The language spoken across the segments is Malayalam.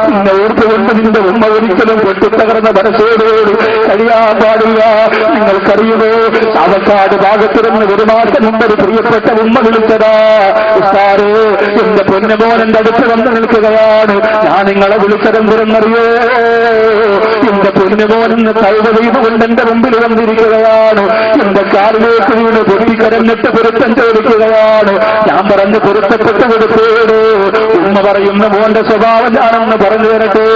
നിന്നെ ഓർത്തുകൊണ്ട് നിന്റെ ഉമ്മ ഒരിക്കലും പൊട്ടിത്തകർന്ന മനസ്സോടോട് കഴിയാൻ പാടില്ല. നിങ്ങൾക്കറിയുമോ, ചാവക്കാട് ഭാഗത്തിരുന്ന് ഒരു മാസം മുമ്പ് ഒരു പ്രിയപ്പെട്ട ഉമ്മ വിളിച്ചതാ, ഉസ്താദേ എന്റെ പൊന്നുമോൻ എന്റെ അടുത്ത് വന്ന് നിൽക്കുകയാണ്, ഞാൻ നിങ്ങളെ വിളിച്ചതെന്തിരെന്നറിയോ, എന്റെ പൊന്നുമോൻ ഇന്ന് തൗബ ചെയ്തുകൊണ്ട് എന്റെ മുമ്പിൽ വന്നിരിക്കുകയാണ്, എന്റെ കാലിലേക്ക് വീണ് പൊട്ടിക്കരഞ്ഞിട്ട് പൊരുത്തം ചോദിക്കുകയാണ്. ഞാൻ പറഞ്ഞ് പൊരുത്തപ്പെട്ട് കൊടുത്തേട്. ഉമ്മ പറയുന്ന മോന്റെ സ്വഭാവം ഞാനൊന്ന് പറഞ്ഞു തരട്ടെ.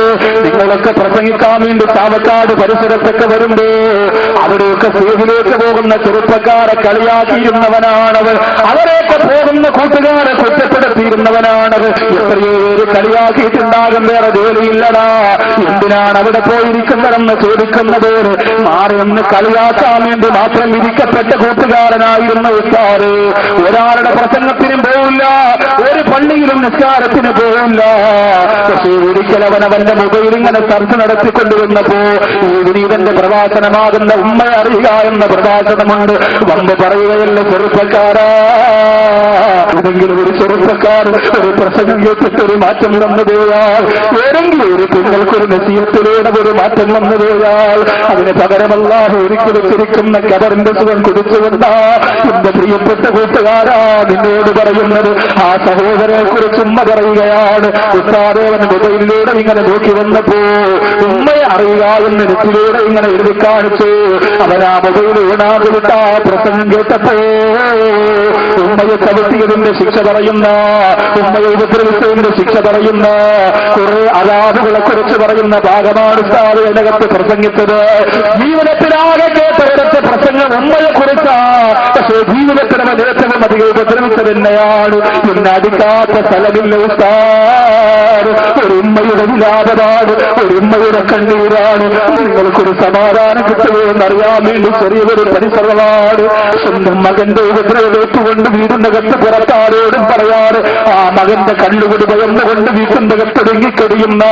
നിങ്ങളൊക്കെ പ്രസംഗിക്കാൻ വേണ്ടി ചാവക്കാട് പരിസരത്തൊക്കെ വരുമ്പോ അവിടെയൊക്കെ സ്റ്റേജിലേക്ക് പോകുന്ന ചെറുപ്പക്കാരെ കളിയാക്കിയിരുന്നവനാണവർ, അവരെയൊക്കെ പോകുന്ന കൂട്ടുകാരെ കുറ്റപ്പെടുത്തിയിരുന്നവനാണവർ. എത്രയോ പേര് കളിയാക്കിയിട്ടുണ്ടാകും, വേറെ ജോലിയില്ലടാ, എന്തിനാണ് അവിടെ പോയിരിക്കുന്നതെന്ന് ചോദിക്കുന്നത് മാറി ഒന്ന് കളിയാക്കാൻ വേണ്ടി മാത്രം വിധിക്കപ്പെട്ട കൂട്ടുകാരനായിരുന്നു ഉസ്താദ്. ഒരാളുടെ പ്രസംഗത്തിനും പോവില്ല, ഒരു പള്ളിയിലും നിസ്കാരത്തിന് പോവില്ല. പക്ഷേ ഒരിക്കൽ അവനവന്റെ മൊബൈൽ ഇങ്ങനെ ചർച്ച നടത്തിക്കൊണ്ടുവന്നപ്പോ ഈ വിനീതന്റെ പ്രഭാഷണമാകുന്ന ഉമ്മയെ അറിയുക എന്ന പ്രഭാഷണമുണ്ട്. വന്ന് പറയുകയല്ല, ചെറുപ്പക്കാരാ, ഏതെങ്കിലും ഒരു ചെറുപ്പക്കാർ ഒരു പ്രസംഗം കേട്ടിട്ട് ഒരു മാറ്റം വന്നു പോയാൽ, ഏതെങ്കിലും ഒരു കുഞ്ഞുങ്ങൾക്കൊരു നസീഹത്തിലൂടെ ഒരു മാറ്റം വന്നു പോയാൽ അതിന് പകരമല്ലാതെ ഒരുക്കി വെച്ചിരിക്കുന്ന കബറിന്റെ സുഖം കുടിച്ചുകൊണ്ടാ എന്റെ പ്രിയപ്പെട്ട കൂട്ടുകാരാ നിന്നോട് പറയുന്നത്. ആ സഹോദരനെ കുറിച്ച് ഉമ്മ പറയുകയാണ്, ഉസ്താദേവൻ മൊബൈലിലൂടെ ഇങ്ങനെ നോക്കി വന്നപ്പോ ഉമ്മയെ അറിയുക എന്ന് നെറ്റിലൂടെ ഇങ്ങനെ എഴുതി കാണിച്ചു. അവൻ ആ മൊബൈൽ ഓണാക്കി വിട്ട പ്രസംഗം കേട്ടപ്പോ ഉമ്മയെ ചവിട്ടിയതിന്റെ ശിക്ഷ പറയുന്ന, ഉമ്മയെ ഉപദ്രവിച്ചതിന്റെ ശിക്ഷ പറയുന്ന കുറെ അലാബുകളെ കുറിച്ച് പറയുന്ന ഭാഗമാണ് ഉസ്താദ് അതിനകത്ത് പ്രസംഗിച്ചത്. ജീവിതത്തിലാകെ കേട്ട ഒരൊറ്റ പ്രസംഗം ഉമ്മയെ കുറിച്ചാ, പക്ഷേ ജീവിതത്തിൽ അവൻ ഏറ്റവും അധികം ഉപദ്രവിച്ചത് തന്നെയാണ്. ഇന്ന് അടിക്കാത്ത സ്ഥലമില്ല ഉസ്താദ്. ഒരു ഉമ്മയുടെ വിലാപമാണ്, ഒരു ഉമ്മയുടെ കണ്ണീരാണ്. നിങ്ങൾക്കൊരു സമാധാനം കിട്ടുമെന്നറിയാൻ വേണ്ടി ചെറിയൊരു പരിസരമാണ്. സ്വന്തം മകന്റെ ഉപദ്രവേറ്റുകൊണ്ട് വീടിനകത്ത് പുറത്താരോടും പറയാറ് ആ മകന്റെ കണ്ണുകൂടി ഭയന്നുകൊണ്ട് വീട്ടിനകത്ത് ഒടുങ്ങിക്കടിയുന്ന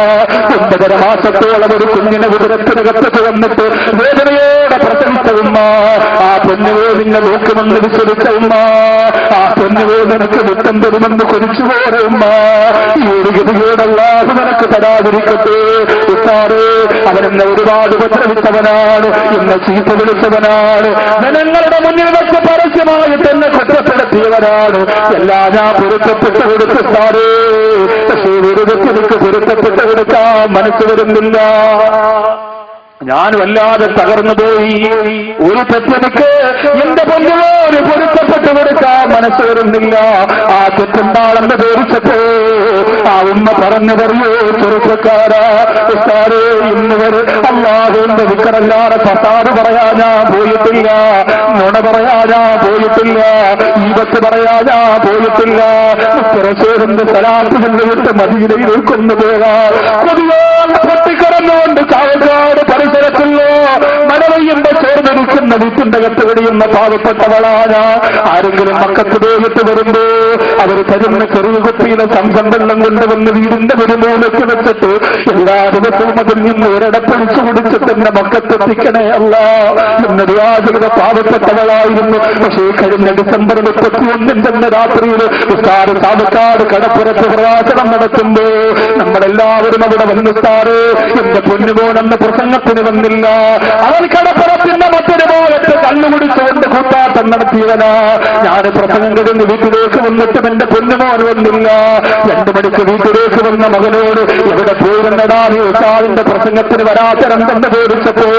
9.5 മാസത്തോളം ഒരു കുഞ്ഞിനെ ഉദരത്തിനകത്ത് തുറന്നിട്ട് വേദനയോടെ പ്രസവിച്ച ഉമ്മ, ആ പൊന്നുവേ നിന്നെ നോക്കുമെന്ന് വിശ്വസിച്ച ഉമ്മ, ആ പൊന്നുവേ നിനക്ക് വിട്ടം തരുമെന്ന് കൊതിച്ചു പോയ ഉമ്മ, ഈ ഒരു ഗതികേടല്ലാതെ നിനക്ക് തരാതിരിക്കട്ടെ. ഉസ്താദേ, അവനെന്നെ ഒരുപാട് ഉപദ്രവിച്ചവനാണ്, എന്നെ ചീത്ത വിളിച്ചവനാണ്, ജനങ്ങളുടെ മുന്നിൽ വെച്ച് പരസ്യമായിട്ട് എന്നെ കുറ്റപ്പെടുത്തിയവനാണ്, എല്ലാം ഞാൻ പൊരുത്തപ്പെട്ട് കൊടുത്തു ഉസ്താദേ. പക്ഷേ ഒരു വ്യക്തിക്ക് പൊരുത്തപ്പെട്ട് കൊടുക്കാൻ മനസ്സ് വരുന്നില്ല. ഞാൻ വല്ലാതെ തകർന്നു പോയി. ഒരു തെറ്റെനിക്ക് എന്റെ പൊന്നുപോലെ പൊരുത്തപ്പെട്ട് കൊടുക്കാൻ മനസ്സ് വരുന്നില്ല. ആ തെറ്റെന്താണെന്ന് പേരിച്ചപ്പോ ആ ഉമ്മ പറഞ്ഞു പറയൂ, ചെറുപ്പക്കാരാ ഉസ്താദേ, ഇന്ന് വരെ അല്ലാഹുവിന്റെ വിക്കറല്ലാതെ ഫസാദ് പറയാൻ ഞാൻ പോയിട്ടില്ല, നുണ പറയാൻ ഞാൻ പോയിട്ടില്ല, ഈബത്ത് പറയാൻ ഞാൻ പോയിട്ടില്ല. റസൂലിന്റെ സലാത്ത് കൊണ്ടുവിട്ട് മദീനയിൽ കൊണ്ടുപോകാൻ കൊതിയോടെ പൊട്ടിക്കറന്നുകൊണ്ട് ചാവക്കാട് പരിസരത്തുള്ളോ മഴ പെയ്യുമ്പോ ചേർന്നിരിക്കുന്ന വീട്ടിന്റെ അകത്ത് കഴിയുന്ന പാവപ്പെട്ടവളാണ്. ആരെങ്കിലും മക്കത്ത് പോയിട്ട് വരുമ്പോ അവർ തരുന്ന ചെറിയ കുപ്പിയിലെ സംസം വെള്ളം കൊണ്ടുവന്ന് വീടിന്റെ ഒരു മൂലക്ക് വെച്ചിട്ട് എല്ലാ ദിവസവും അതിൽ നിന്ന് ഒരിടപ്പൊഴിച്ചു കുടിച്ചിട്ട് എന്നെ മക്കത്തെത്തിക്കണേ അല്ല എന്നൊരു യാതൊരു പാവപ്പെട്ടവളായിരുന്നു. പക്ഷേ കഴിഞ്ഞ ഡിസംബർ 31 രാത്രിയിൽ ഉസ്താദ് ചാവക്കാട് കടപ്പുറത്ത് പ്രവാസനം നടത്തുമ്പോ നമ്മളെല്ലാവരും അവിടെ വന്നു. ഉസ്താദ് എന്റെ പൊന്നുപോണെന്ന പ്രസംഗത്തിന് വന്നില്ല, അവൻ കടപ്പുറത്തിന്റെ മറ്റൊരു പോലത്തെ കണ്ണുകുടിച്ചുകൊണ്ട് കൂട്ടാട്ടം നടത്തിയവനാ. ഞാൻ പ്രസംഗം കഴിഞ്ഞ് വീട്ടിലേക്ക് വന്നിട്ടും എന്റെ പൊന്നുമോൻ വന്നില്ല. 2 മണിക്ക് വീട്ടിലേക്ക് വന്ന മകനോട് എവിടെ പോയിരുന്നടാ നീ ഉസ്താദിന്റെ പ്രസംഗത്തിന് വരാത്തരണ്ടെന്ന് പേടിച്ചപ്പോ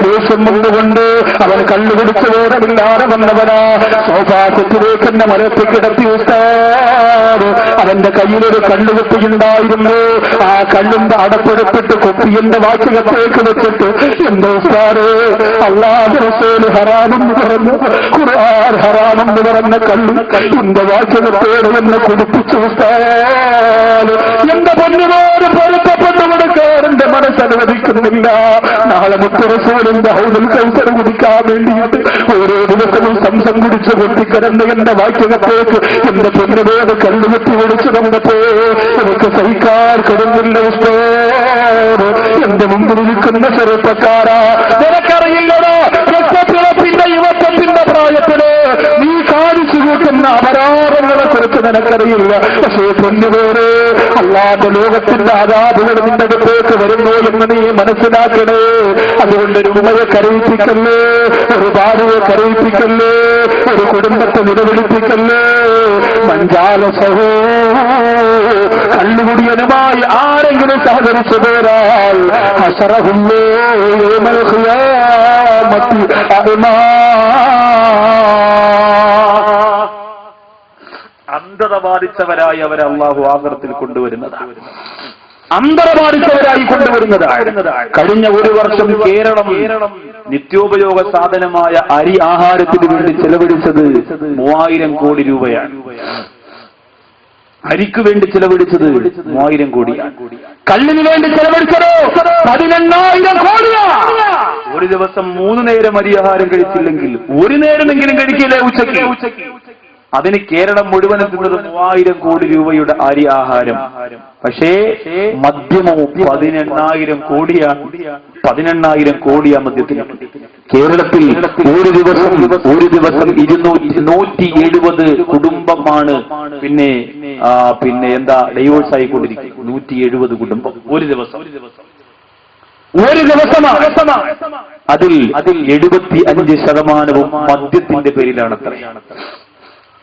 ദേഷ്യം വന്നുകൊണ്ട് അവൻ കണ്ണുകുടിച്ച് വേദമില്ലാതെ വന്നവനാ. സോഫാ സെറ്റിലേക്ക് എന്നെ മരത്തിൽ കിടത്തി ഉസ്താദ്. അവന്റെ കയ്യിലൊരു കണ്ണുകുപ്പിയുണ്ടായിരുന്നു. ആ കണ്ണിന്റെ അടപ്പെടുത്തിട്ട് കുപ്പിയുടെ വാചകത്തേക്ക് വെച്ചിട്ട് എന്റെ ഉസ്താദേ, അല്ലാഹു റസൂൽ ഹറാമെന്ന് പറഞ്ഞു, ഖുർആൻ ഹറാമെന്ന് പറഞ്ഞ കള്ളു എന്റെ വാചകത്തോട് എന്നെ കുടിപ്പിച്ചു ഉസ്താദ്. എന്റെ പൊന്നുമോന് പൊരുത്തപ്പെട്ടു കൊടുക്കാൻ എന്റെ മനസ്സനുവദിക്കുന്നില്ല. നാളെ മുത്ത് റസൂലിന്റെ ഹൗദുൽ കൗസർ കുടിക്കാൻ വേണ്ടിയിട്ട് ഓരോ ദിവസവും സംസം കുടിച്ച് പൊട്ടിക്കിടന്ന് എന്റെ വാചകത്തേക്ക് എന്റെ പൊന്നുമോന് കല്ലുകുത്തി കുടിച്ചു വന്നപ്പോ എനിക്ക് സഹിക്കാൻ കഴിയുന്നില്ല ഉസ്താദ്. എന്റെ മുമ്പിലിരിക്കുന്ന ചെറുപ്പക്കാരാ, നിനക്കറിയില്ലടോ രക്തപ്പിറപ്പിന്റെ യുവത്വത്തിന്റെ പ്രായത്തില് നീ കാണിച്ചു കൂട്ടുന്ന അപരാധങ്ങളെ കുറിച്ച് നിനക്കറിയില്ല. പക്ഷേ പൊന്നുപോരെ, അല്ലാതെ ലോകത്തിന്റെ ആദാബുകൾ നിന്റെ അടുത്തേക്ക് വരുന്നു എന്ന് നീ മനസ്സിലാക്കണേ. അതുകൊണ്ട് ഒരു ഉമ്മയെ കരയിപ്പിക്കല്ലേ, ഒരു ഭാര്യയെ കരയിപ്പിക്കല്ലേ, ഒരു കുടുംബത്തെ നിലവിളിപ്പിക്കല്ലേ. മഞ്ചാല സഹോ കള്ളുകുടിയനുമായി ആരെങ്കിലും സഹകരിച്ചു പോരാൽ ഹസറഹുല്ലോ അന്ധത ബാധിച്ചവരായി അവരെ അള്ളാഹു ആഖിറത്തിൽ കൊണ്ടുവരുന്നതാണ്. അന്ധത ബാധിച്ചവരായി കൊണ്ടുവരുന്നതാണ്. കഴിഞ്ഞ ഒരു വർഷം കേരളം നിത്യോപയോഗ സാധനമായ അരി ആഹാരത്തിന് വേണ്ടി ചെലവഴിച്ചത് 3000 കോടി രൂപയാണ്. അരിക്ക് വേണ്ടി ചെലവഴിച്ചത് 3000 കോടിയാണ്. കല്ലിന് വേണ്ടി ചെലവഴിച്ചതോ 18,000 കോടിയാണ്. ഒരു ദിവസം 3 നേരം അരി ആഹാരം കഴിച്ചില്ലെങ്കിൽ ഒരു നേരമെങ്കിലും കഴിക്കില്ലേ ഉച്ചയ്ക്ക്? അതിന് കേരളം മുഴുവൻ എത്തുന്നത് 3000 കോടി രൂപയുടെ അരി ആഹാരം. പക്ഷേ മദ്യമോ 18,000 കോടിയാണ്. 18,000 കോടിയാ മദ്യത്തിന്. കേരളത്തിൽ ഒരു ദിവസം 170 കുടുംബമാണ് പിന്നെ എന്താ ഡൈവോഴ്സ് ആയിക്കൊണ്ടിരിക്കും. 170 കുടുംബം ഒരു ദിവസം. അതിൽ 75% മദ്യത്തിന്റെ പേരിലാണ്.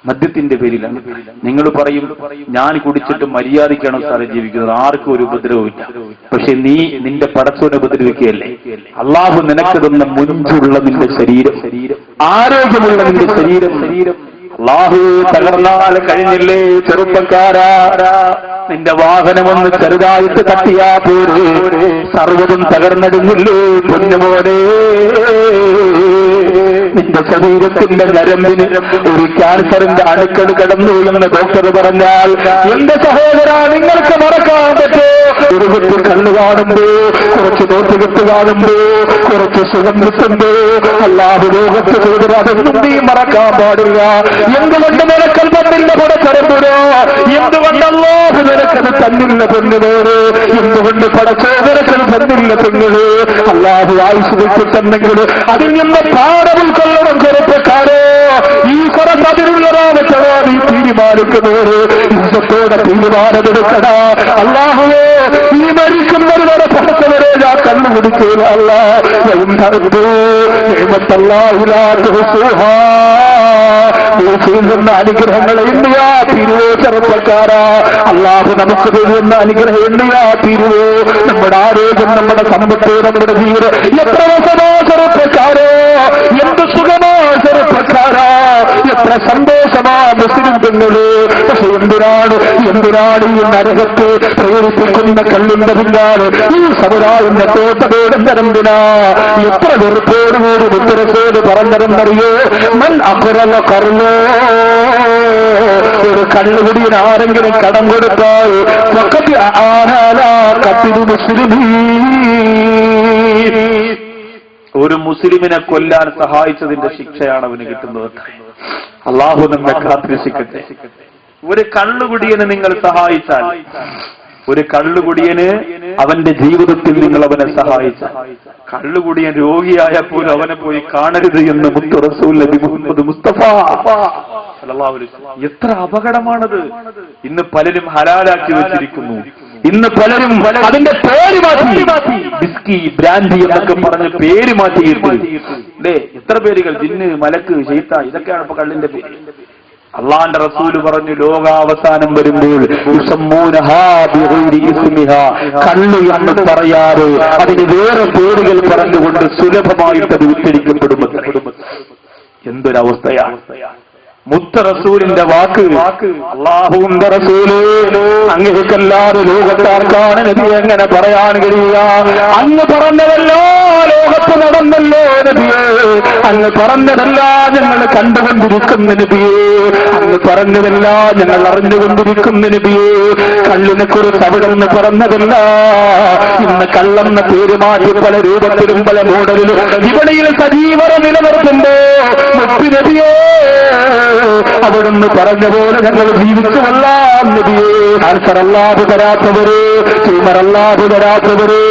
മദ്യത്തിന്റെ പേരിലാണ്. നിങ്ങൾ പറയും ഞാൻ കുടിച്ചിട്ട് മര്യാദയ്ക്കാണ് സാറേ ജീവിക്കുന്നത്, ആർക്കും ഒരു ഉപദ്രവമില്ല. പക്ഷെ നീ നിന്റെ പടച്ചോനെ ഉപദ്രവിക്കുകയല്ലേ. അള്ളാഹു നിനക്ക് തന്ന മുഞ്ചുള്ള നിന്റെ ശരീരം, ആരോഗ്യമുള്ള നിന്റെ ശരീരം അള്ളാഹു തകർന്നാൽ കഴിഞ്ഞില്ലേ ചെറുപ്പക്കാരാ. നിന്റെ വാഹനമൊന്ന് ചെറുതായിട്ട് തട്ടിയാ പോരെ, സർവ്വതും തകർന്നടിഞ്ഞില്ലേ പൊന്നുമോനെ. നിന്റെ ശരീരത്തിന്റെ ഞരമ്പിന് ഒരു ക്യാൻസറിന്റെ അണുക്കൾ കടന്നു എന്ന് ഡോക്ടർ പറഞ്ഞാൽ എന്റെ സഹോദര നിങ്ങൾക്ക് മറക്കാൻ പറ്റോ? ഒരു കുട്ടി കണ്ണു കാണുമ്പോ, കുറച്ച് നോട്ടുകെട്ട് കാണുമ്പോ, കുറച്ച് സുഖം കിട്ടുമ്പോ അല്ലാതെ ലോകത്ത് ചെയ്തത് അതൊന്നും നീ മറക്കാൻ പാടില്ല. എന്തുകൊണ്ട് നിനക്കൽ തന്നില്ല പടച്ചറമ്പുരോ? എന്തുകൊണ്ട് അല്ലാഹു നിനക്കത് തന്നില്ല പെണ്ണുപോര്? എന്തുകൊണ്ട് പടച്ചോദരക്കൽ തന്നില്ല പെണ്ണുകള്? അല്ലാഹു ആയുസ് വിട്ടിട്ടെന്നെങ്കിൽ അതിൽ നിന്ന് പാഠം കൊള്ളണം ചെറുപ്പക്കാരോ. ഈ കുറച്ച് അതിനുള്ളതാവച്ചതാ നീ തീരുമാനിക്കുന്നവര് ഇന്നത്തോടെ തീരുമാനമെടുക്കട. അല്ലാഹുവേ നീ മരിക്കുന്നവർ വരെ പടച്ചവരെ ഞാൻ കണ്ണുപിടിക്കുക. ചെയ്യുന്ന അനുഗ്രഹങ്ങൾ എണ്ണിയാ തീരുവോ ചെറുപ്പക്കാരാ? അള്ളാഹു നമുക്ക് തരുന്ന അനുഗ്രഹം എണ്ണിയാ തീരുവോ? നമ്മുടെ ആരോഗ്യം, നമ്മുടെ സമ്പത്ത്, നമ്മുടെ വീട് എത്ര വശമാ ചെറുപ്പക്കാരോ? എന്ത് സുഖമാ ചെറുപ്പക്കാരാ? എത്ര സന്തോഷമാ മുസ്ലിം പെണ്ണുകള്. പക്ഷെ എന്തിനാണ് ഈ നരകത്തെ പ്രേരിപ്പിക്കുന്ന കള്ളിന്റെ പിന്നാണ് ഈ സമുദായത്തിന്റെ തോട്ടതോടെന്തിനാ? എത്ര വെറുപ്പോടുകൂടി മുത്തരസോട് പറഞ്ഞതെന്നറിയോ? മൻ അഖറല ഖർലോ, ഒരു കള്ളുകുടിയിൽ ആരെങ്കിലും കടം കൊടുത്താൽ വഖത്ത് ആനാലാ ഖത്ലു മുസ്ലിമീൻ, ഒരു മുസ്ലിമിനെ കൊല്ലാൻ സഹായിച്ചതിന്റെ ശിക്ഷയാണ് അവന് കിട്ടുന്നത്. അള്ളാഹു നമ്മെ കാത്തിരക്ഷിക്കട്ടെ. ഒരു കള്ളുകുടിയനെ നിങ്ങൾ സഹായിച്ചാൽ, ഒരു കള്ളുകുടിയന് അവന്റെ ജീവിതത്തിൽ നിങ്ങൾ അവനെ സഹായിച്ചാൽ, കള്ളുകുടിയൻ രോഗിയായപ്പോൾ അവനെ പോയി കാണരുത് എന്ന് മുത്തു റസൂൽ നബി മുഹമ്മദ് മുസ്തഫ സല്ലല്ലാഹു അലൈഹി വസല്ലം. എത്ര അപകടമാണത്! ഇന്ന് പലരും ഹലാലാക്കി വെച്ചിരിക്കുന്നു. ഇന്ന് പലരും അതിന്റെ പേര് മാറ്റി വിസ്കി, ബ്രാൻഡി എന്നൊക്കെ പറഞ്ഞ് പേര് മാറ്റിയിട്ട് അല്ലേ, എത്ര പേരുകൾ, ജിന്ന്, മലക്ക്, ശൈത്താൻ, ഇതൊക്കെയാണ് ഇപ്പൊ കള്ളിന്റെ പേര്. അള്ളാന്റെ റസൂല് പറഞ്ഞു ലോകാവസാനം വരുമ്പോൾ കള്ള് എന്ന് പറയാറ് അതിന് വേറെ പേരുകൾ പറഞ്ഞുകൊണ്ട് സുലഭമായിട്ട് അത് ഉച്ചരിക്കപ്പെടുമെന്ന്. എന്തൊരവസ്ഥയാണ്! മുത്ത റസൂലിന്റെ വാക്ക്, അല്ലാഹുവിന്റെ റസൂല് അങ്ങേക്കല്ലാതെ ലോകത്താർക്കാണ് നബി എങ്ങനെ പറയാൻ കഴിയുക? അങ്ങ് പറഞ്ഞതല്ലോ ലോകത്ത് നടന്നല്ലോ നബിയേ, അങ്ങ് പറഞ്ഞതല്ല ഞങ്ങൾ കണ്ടുകൊണ്ടിരിക്കുന്ന നബിയേ, അങ്ങ് പറഞ്ഞതല്ല ഞങ്ങൾ അറിഞ്ഞുകൊണ്ടിരിക്കുന്ന നബിയേ. കള്ളിനെ കുറിച്ച് അവിടെ നിന്ന് പറഞ്ഞതല്ല. ഇന്ന് കള്ളെന്ന പേര് മാറ്റി പല രൂപത്തിലും പല മോഡലിലും വിപണിയിൽ സജീവത നിലനിർത്തുമ്പോ മുത്ത് നബിയേ അവിടുന്ന് പറഞ്ഞ പോലെ ഞങ്ങൾ ജീവിച്ചുവല്ലാം നബിയേ. ക്യാൻസർ അല്ലാഹു തരാത്തവര്, ട്യൂമർ അല്ലാഹു തരാത്തവര്,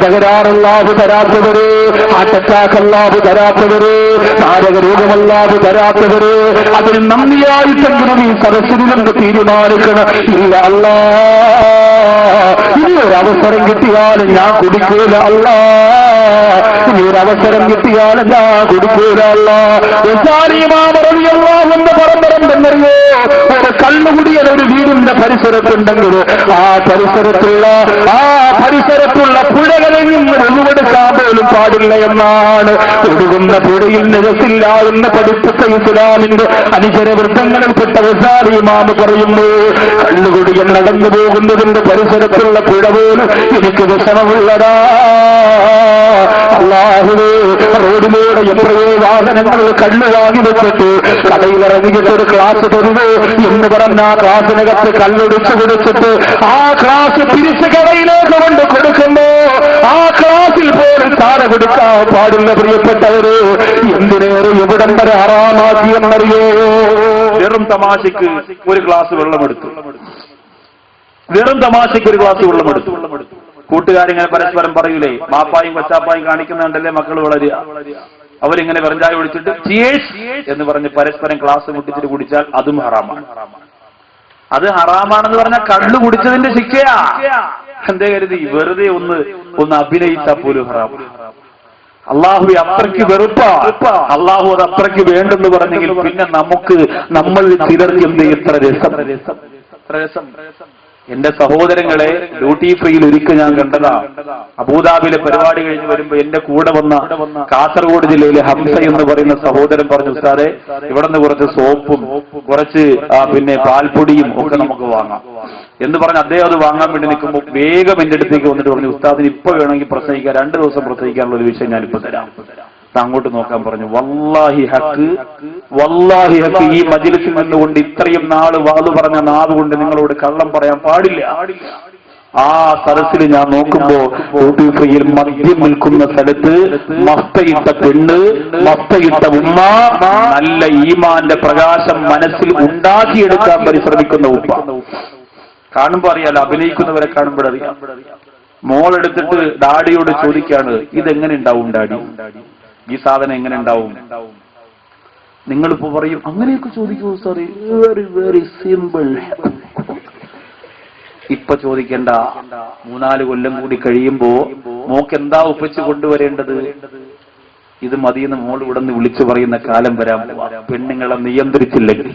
തകരാറല്ലാഹു തരാത്തവര്, തരാത്തവര്, ഹാർട്ട് അറ്റാക്ക് അല്ലാഹു തരാത്തവര്, മാരക രോഗമല്ലാഹു തരാത്തവര്, അതിന് നന്ദിയായിട്ടെങ്കിലും ഈ സദസ്സിൽ നിന്ന് തീരുമാനിക്കണം. ഇല്ല അല്ലാ, ഇനി ഒരു അവസരം കിട്ടിയാലും ഞാൻ കുടിക്കൂല അല്ലാ, ഇനി ഒരു അവസരം കിട്ടിയാലും ഞാൻ കുടിക്കൂല അല്ലാ. എന്ന് പറഞ്ഞെന്നറിയോ, ഒരു കള്ളുകുടിയൻ ഒരു വീടിന്റെ പരിസരത്തുണ്ടെങ്കിൽ ആ പരിസരത്തുള്ള പുഴകളിൽ നിന്ന് ഒഴിവെടുക്കാൻ പോലും പാടില്ല എന്നാണ് ഒഴുകുന്ന പുഴയിൽ നിരസില്ല എന്ന് പഠിപ്പിച്ച ഇസ്ലാമിന്റെ അനുചരവൃത്തങ്ങളിൽപ്പെട്ട ഗസാലി ഇമാം പറയുന്നു. കള്ളുകുടിയൻ നടന്നു പോകുന്നതിന്റെ പരിസരത്തുള്ള പുഴ പോലും എനിക്ക് വിഷമമുള്ളതാ. അല്ലാഹുവേ, റോഡിലൂടെ എത്രയോ വാഹനങ്ങൾ കള്ളു വാങ്ങി വെച്ചിട്ട് കടയിലിറങ്ങിയിട്ട് ഒരു ക്ലാസ് തരുവോ എന്ന് പറഞ്ഞ ആ ക്ലാസ്സിനകത്ത് കള്ളൊടിച്ചു കൊടുത്തിട്ട് ആ ക്ലാസ് തിരിച്ച് കടയിലേക്ക് കൊണ്ട് കൊടുക്കുമ്പോ ആ ക്ലാസ്സിൽ പോലും താര കൊടുക്കാൻ പാടില്ല. പ്രിയപ്പെട്ടവര്, എന്തിനേറെ ഇവിടം വരെ ഹറാമാക്കിയെന്നറിയോ? വെറും തമാശയ്ക്ക് ഒരു ഗ്ലാസ് വെള്ളമെടുത്തു, വെറും തമാശയ്ക്ക് ഒരു ഗ്ലാസ് വെള്ളമെടുത്തു. കൂട്ടുകാരിങ്ങനെ പരസ്പരം പറയൂലേ, മാപ്പായും കൊച്ചാപ്പായും കാണിക്കുന്നുണ്ടല്ലേ മക്കൾ വളരുക. അവരിങ്ങനെ വെറുഞ്ചായ ഒഴിച്ചിട്ട് ചിയേഴ്സ് എന്ന് പറഞ്ഞ് പരസ്പരം ഗ്ലാസ് മുട്ടിച്ചിട്ട് കുടിച്ചാൽ അതും ഹറാമാണ്. അത് ഹറാമാണെന്ന് പറഞ്ഞാൽ കള്ളു കുടിച്ചതിന്റെ ശിക്ഷയാ. എന്തേ കരുതി വെറുതെ ഒന്ന് അഭിനയിച്ചാൽ പോലും ഹറാമാണ്. അള്ളാഹു അത്രയ്ക്ക് വെറുപ്പാ, അള്ളാഹു അത് അത്രയ്ക്ക് വേണ്ടെന്ന് പറഞ്ഞെങ്കിൽ പിന്നെ നമ്മൾ ചിലർക്ക് എന്ത് എത്ര രസം. എന്റെ സഹോദരങ്ങളെ, ഡ്യൂട്ടി ഫ്രീയിൽ ഒരിക്കൽ ഞാൻ കണ്ടതാ. അബൂദാബിയിലെ പരിപാടി കഴിഞ്ഞ് വരുമ്പോ എന്റെ കൂടെ വന്ന കാസർഗോഡ് ജില്ലയിലെ ഹംസ എന്ന് പറയുന്ന സഹോദരൻ പറഞ്ഞു, ഉസ്താദെ ഇവിടെ നിന്ന് കുറച്ച് സോപ്പും കുറച്ച് പിന്നെ പാൽപ്പൊടിയും ഒക്കെ നമുക്ക് വാങ്ങാം എന്ന് പറഞ്ഞ് അദ്ദേഹം അത് വാങ്ങാൻ വേണ്ടി നിൽക്കുമ്പോൾ വേഗം എന്റെ അടുത്തേക്ക് വന്നിട്ട് പറഞ്ഞു, ഉസ്താദിന് ഇപ്പൊ വേണമെങ്കിൽ പ്രസംഗിക്കാൻ 2 ദിവസം പ്രസംഗിക്കാനുള്ള ഒരു വിഷയം ഞാനിപ്പോ തരാം, അങ്ങോട്ട് നോക്കാൻ പറഞ്ഞു. വല്ലാഹി ഹക്ക് ഈ മജ്‌ലിസിൽ നിന്നുകൊണ്ട് ഇത്രയും നാള് വാതു പറഞ്ഞ നാവ് കൊണ്ട് നിങ്ങളോട് കള്ളം പറയാൻ പാടില്ല. ആ സദസ്സിൽ ഞാൻ നോക്കുമ്പോ ഫ്രീയിൽ മദ്യം നിൽക്കുന്ന സ്ഥലത്ത് മസ്തയിട്ട പെണ്ണ്, മസ്തയിട്ട ഉമ്മ, നല്ല ഈമാന്റെ പ്രകാശം മനസ്സിൽ ഉണ്ടാക്കിയെടുക്കാൻ പരിശ്രമിക്കുന്ന ഉപ്പ. കാണുമ്പോ അറിയാലോ, അഭിനയിക്കുന്നവരെ കാണുമ്പോഴറിയാം. മോളെടുത്തിട്ട് ഡാഡിയോട് ചോദിക്കാണ്, ഇതെങ്ങനെ ഉണ്ടാവും ഡാഡി, ഈ സാധനം എങ്ങനെ ഉണ്ടാവും? നിങ്ങളിപ്പോ പറയും അങ്ങനെയൊക്കെ ചോദിക്കൂ സാറി, വെരി വെരി സിമ്പിൾ. ഇപ്പൊ ചോദിക്കണ്ട, 3-4 കൊല്ലം കൂടി കഴിയുമ്പോ മോക്ക് എന്താ ഒപ്പിച്ച് കൊണ്ടുവരേണ്ടത്? ഇത് മതിയെന്ന് മോൾ ഇവിടെ നിന്ന് വിളിച്ചു പറയുന്ന കാലം വരാൻ പോവാ. പെണ്ണുങ്ങളെ നിയന്ത്രിച്ചില്ലെങ്കിൽ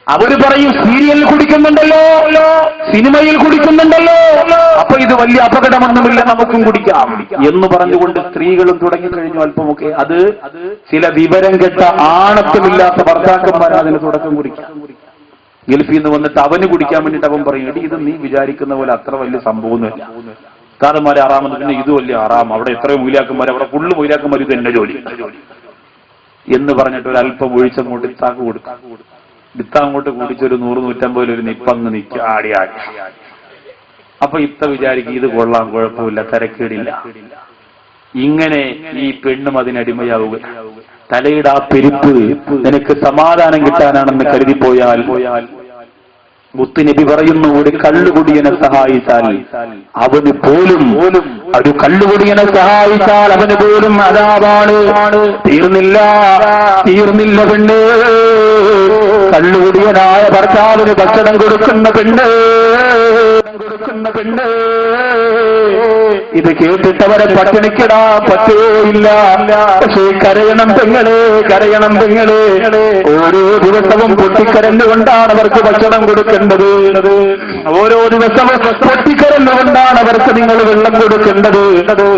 അവര് പറയും സീരിയൽ കുടിക്കുന്നുണ്ടല്ലോ, സിനിമയിൽ കുടിക്കുന്നുണ്ടല്ലോ, അപ്പൊ ഇത് വലിയ അപകടമൊന്നുമില്ല, നമുക്കും കുടിക്കാം എന്ന് പറഞ്ഞുകൊണ്ട് സ്ത്രീകളും തുടങ്ങിക്കഴിഞ്ഞു. അല്പമൊക്കെ അത് ചില വിവരം കെട്ട ആണത്വമില്ലാത്ത ഭർത്താക്കന്മാർ അതിന് തുടക്കം കുടിക്കാം. ഗൾഫിൽ നിന്ന് വന്നിട്ട് അവന് കുടിക്കാൻ വേണ്ടിയിട്ട് അവൻ പറയും, എടി ഇത് നീ വിചാരിക്കുന്ന പോലെ അത്ര വലിയ സംഭവമൊന്നുമില്ല, താരന്മാരെ ആറാമെന്ന് പിന്നെ ഇത് വലിയ ആറാം, അവിടെ എത്രയോ മൂലാക്കന്മാർ, അവിടെ ഫുള്ള് മൂലാക്കന്മാർ, ഇത് എന്നെ ജോലി എന്ന് പറഞ്ഞിട്ട് ഒരു അല്പം ഒഴിച്ചങ്ങോട്ട് ഇത്താക്ക് കൊടുക്കാം. ഇത്ത അങ്ങോട്ട് കുടിച്ചൊരു 100-150 ഒരു നിപ്പങ്ങ് നിൽക്കുക, ആടി. അപ്പൊ ഇത്ത വിചാരിക്കും ഇത് കൊള്ളാം, കുഴപ്പമില്ല, തിരക്കേടില്ല. ഇങ്ങനെ ഈ പെണ്ണും അതിനടിമയാവുക. തലയുടെ ആ പെരുപ്പ് നിനക്ക് സമാധാനം കിട്ടാനാണെന്ന് കരുതിപ്പോയാൽ മുത്തുനബി പറയുന്നു, ഒരു കള്ളുകുടിയനെ സഹായിച്ചാൽ അവന് പോലും, ഒരു കള്ളുകുടിയനെ സഹായിച്ചാൽ അവന് പോലും അദാബാണ്. തീർന്നില്ല പെണ്ണ്, കള്ളുകുടിയനായ ഭർത്താവിന് ഭക്ഷണം കൊടുക്കുന്ന പെണ്ണ്. ഇത് കേട്ടിട്ടവരെ പട്ടിണിക്കിടാൻ പറ്റുകയില്ല. പക്ഷേ കരയണം പെങ്ങളെ. ഓരോ ദിവസവും പൊട്ടിക്കരഞ്ഞുകൊണ്ടാണ് അവർക്ക് ഭക്ഷണം കൊടുക്കേണ്ടത്. ഓരോ ദിവസവും പൊട്ടിക്കരഞ്ഞുകൊണ്ടാണ് അവർക്ക് നിങ്ങൾ വെള്ളം കൊടുക്കേണ്ടത്.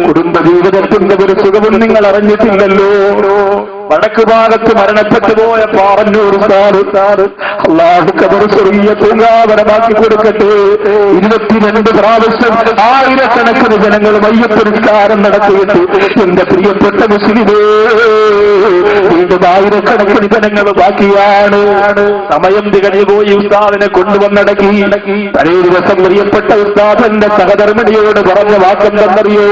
കുടുംബജീവിതത്തിന്റെ ഒരു സുഖവും നിങ്ങൾ അറിഞ്ഞിട്ടില്ലല്ലോ. വടക്ക് ഭാഗത്ത് മരണപ്പെട്ടു പോയ പാറന്നൂർ സാറ് അല്ലാഹു ഖബർ ചെറിയ പൂങ്കാവനമാക്കി കൊടുക്കട്ടെ. 22 പ്രാവശ്യം ആയിരക്കണക്കിന് ജനങ്ങൾ മയ്യത്ത് നിസ്കാരം നടത്തിയിട്ട് എന്റെ പ്രിയപ്പെട്ട മുസ്ലിമേ, വീണ്ടും ആയിരക്കണക്കിന് ജനങ്ങൾ ബാക്കിയാണ്. സമയം തികഞ്ഞു പോയി. ഉസ്താദിനെ കൊണ്ടുവന്നടക്കി. തലേ ദിവസം പ്രിയപ്പെട്ട ഉസ്താദന്റെ സഹധർമ്മിണിയോട് പറഞ്ഞ വാക്കെന്തെന്നറിയോ?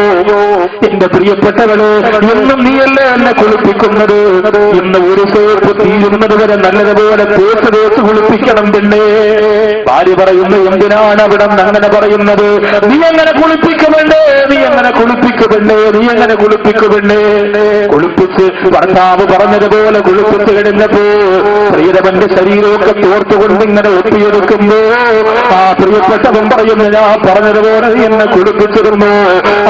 എന്റെ പ്രിയപ്പെട്ടവളെ, എന്നും നീയല്ലേ എന്നെ കുളിപ്പിക്കുന്നത്, ഇന്ന് ഒരു സോപ്പ് തീരുന്നത് വരെ നല്ലതുപോലെ തേച്ച് കുളിപ്പിക്കണം പെണ്ണേ. ഭാര്യ പറയുന്നു, എന്തിനാണ് അവിടെ അങ്ങനെ പറയുന്നത്? നീ എങ്ങനെ കുളിപ്പിക്കുമെന്നേ, നീ എങ്ങനെ കുളിപ്പിക്കുമെന്നേ, നീ എങ്ങനെ കുളിപ്പിക്കുമെന്നേ. കുളിപ്പിച്ച് ഭർത്താവ് പറഞ്ഞതുപോലെ കുളിപ്പിച്ച് കഴിഞ്ഞപ്പോ പ്രിയതമന്റെ ശരീരമൊക്കെ തോർത്തുകൊണ്ട് ഇങ്ങനെ ഒപ്പിയെടുക്കുമ്പോ ആ പ്രിയപ്പെട്ടവൻ പറയുന്നു, ഞാൻ പറഞ്ഞതുപോലെ നീ എന്നെ കുളിപ്പിച്ചിരുന്നു.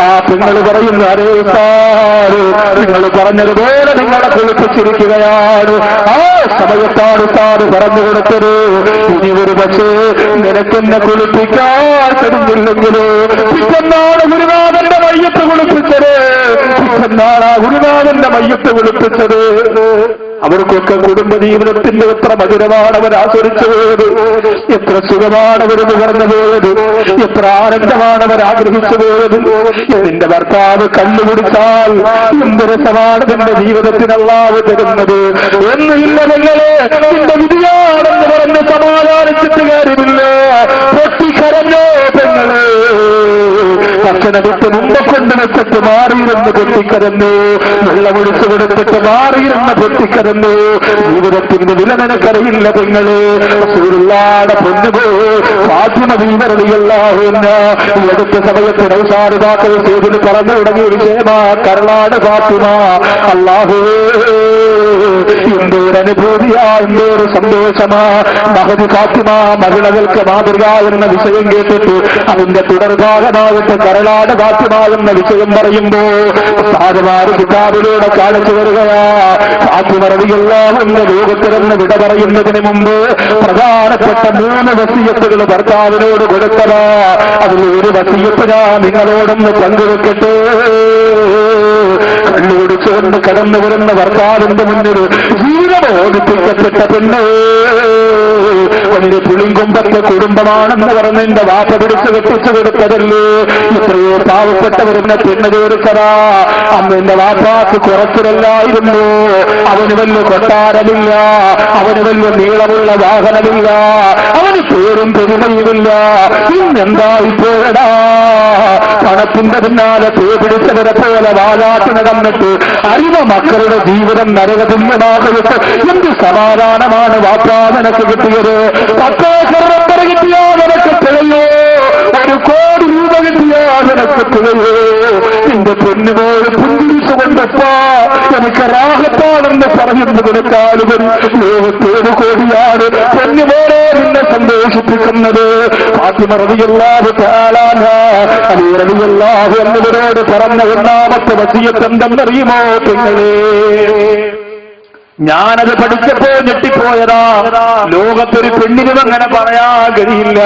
ആ പെങ്ങൾ പറയുന്നു, അരേ സാറ്, നിങ്ങൾ പറഞ്ഞതുപോലെ നിങ്ങളെ കുളിപ്പിച്ചിരിക്കുകയാണ്. ആ സമയത്താണ് സാറ് പറഞ്ഞു കൊടുത്തത്, ഇനി ഒരു പക്ഷേ നിനക്കെന്നെ കുളിപ്പിക്കാൻ കഴിഞ്ഞില്ലെങ്കിലോ പിറ്റന്നാണ് ഗുരുനാഥന്റെ മയ്യത്ത് കുളിപ്പിച്ചത്, പിറ്റന്നാണ് ആ ഗുരുനാഥന്റെ മയ്യത്ത് കുളിപ്പിച്ചത്. അവർക്കൊക്കെ കുടുംബജീവിതത്തിന്റെ എത്ര മധുരമാണ് അവർ ആസ്വദിച്ചു പോയത്, എത്ര സുഖമാണ് അവർ നുകർന്നു പോയത്, എത്ര ആനന്ദമാണ് അവർ ആഗ്രഹിച്ചു പോയത്. നിന്റെ ഭർത്താവ് കല്ലുകുടിച്ചാൽ എന്ത് രസമാണ് നിന്റെ ജീവിതത്തിന് അല്ലാഹു തരുന്നത്. ഒന്നുമില്ല പെങ്ങളെ, നിന്റെ വിധിയാണെന്ന് പറഞ്ഞ് സമാധാനിച്ചിട്ട് കാര്യമില്ല. പൊട്ടിക്കരഞ്ഞോ പെങ്ങളെ, ഭക്ഷണത്തെ മുമ്പ് കൊണ്ട് വെച്ചിട്ട് മാറിയിരുന്ന് പൊട്ടിക്കരഞ്ഞു, വെള്ളമൊഴിച്ചു കൊടുത്തിട്ട് മാറിയിരുന്ന് പൊട്ടിക്കരഞ്ഞു. ജീവിതത്തിന്റെ വില നിനക്കറിയില്ല പെങ്ങള്. റസൂലുള്ളാഹിയുടെ പൊന്നുപോ ഫാത്തിമ വീവരളിയല്ലാഹുന്ന ഈ അടുത്ത സമയത്ത് നൗഷാദാക്കൾ സേതിന് പറഞ്ഞു തുടങ്ങിയ വിഷയമാ കരളാട് ഫാത്തിമ. അല്ലാഹുവേ, എന്തോരനുഭൂതിയാ, എന്തോരു സന്തോഷമാ. മഹദി ഫാത്തിമ മഹിളകൾക്ക് മാതൃക എന്ന വിഷയം കേട്ടിട്ട് അതിന്റെ തുടർഭാഗമായിട്ട് കരളാട് ഫാത്തിമ എന്ന വിഷയം പറയുമ്പോ സാധുമാര് കിതാബിലൂടെ കാണിച്ചു വരികയാ. ഫാത്തിമ റളിയല്ലാഹു അൻഹ ലോകത്തിലെന്ന് വിട പറയുന്നതിന് മുമ്പ് പ്രധാനപ്പെട്ട 3 വസിയത്തുകൾ ഭർത്താവിനോട് കൊടുത്തതാ. അതിൽ ഒരു വസിയത്ത് ഞാൻ നിങ്ങളോടൊന്ന് പങ്കുവെക്കട്ടെ. കണ്ണുകുടിച്ചുകൊണ്ട് കടന്നു വരുന്ന ഭർത്താവിന്റെ മുന്നിൽ ജീവിതം ഓടിപ്പിക്കപ്പെട്ട പെണ്ണ്, ഒരു പുളിങ്കൊമ്പത്തെ കുടുംബമാണെന്ന് പറഞ്ഞ് എന്റെ വാപ്പ പിടിച്ചു കെട്ടിച്ചു കൊടുത്തതല്ലേ. എത്രയോ പാവപ്പെട്ടവരെന്നെ പെണ്ണ് ചോദിച്ചതാ. അന്ന് എന്റെ വാപ്പാക്ക് കുറച്ചിലല്ലായിരുന്നു. അവന് വലിയ കൊട്ടാരമില്ല, അവന് വലിയ നീളമുള്ള വാഹനമില്ല, അവന് പേരും പെരുമയുമില്ല. ഇന്നെന്താ ഇപ്പോഴടാ പണത്തിന്റെ പിന്നാലെ പേ പിടിച്ചവരെ പോലെ വാലാട്ട് നടന്നിട്ട് അറിവ മക്കളുടെ ജീവിതം നരകതുല്യമാകട്ടെ. എന്ത് സമാധാനമാണ് വാപ്പാ നിനക്ക് കിട്ടിയത്? 10 ഏക്കർ റബ്ബർ കിട്ടിയാ നിനക്ക് തികയോ? 1 കോടി രൂപ കിട്ടിയാ നിനക്ക് തികയോ? നിന്റെ പൊന്നുപോലെ പുഞ്ചിരിച്ചുകൊണ്ടപ്പാ എനിക്ക് റാഹത്താണെന്ന് പറയുന്നതിനേക്കാളും ലോകത്തേത് കോടിയാണ് പൊന്നുപോലെ നിന്നെ സന്തോഷിപ്പിക്കുന്നത്. ഫാത്തിമ റളിയല്ലാഹു തആല അലി റളിയല്ലാഹു അൻഹുവരോട് പറഞ്ഞ 1ാമത്തെ വസിയത്ത് എന്തെന്നറിയുമോ പെങ്ങളെ? ഞാനത് പഠിച്ചപ്പോ ഞെട്ടിപ്പോയതാ. ലോകത്തൊരു പെണ്ണിനും അങ്ങനെ പറയാൻ കഴിയില്ല,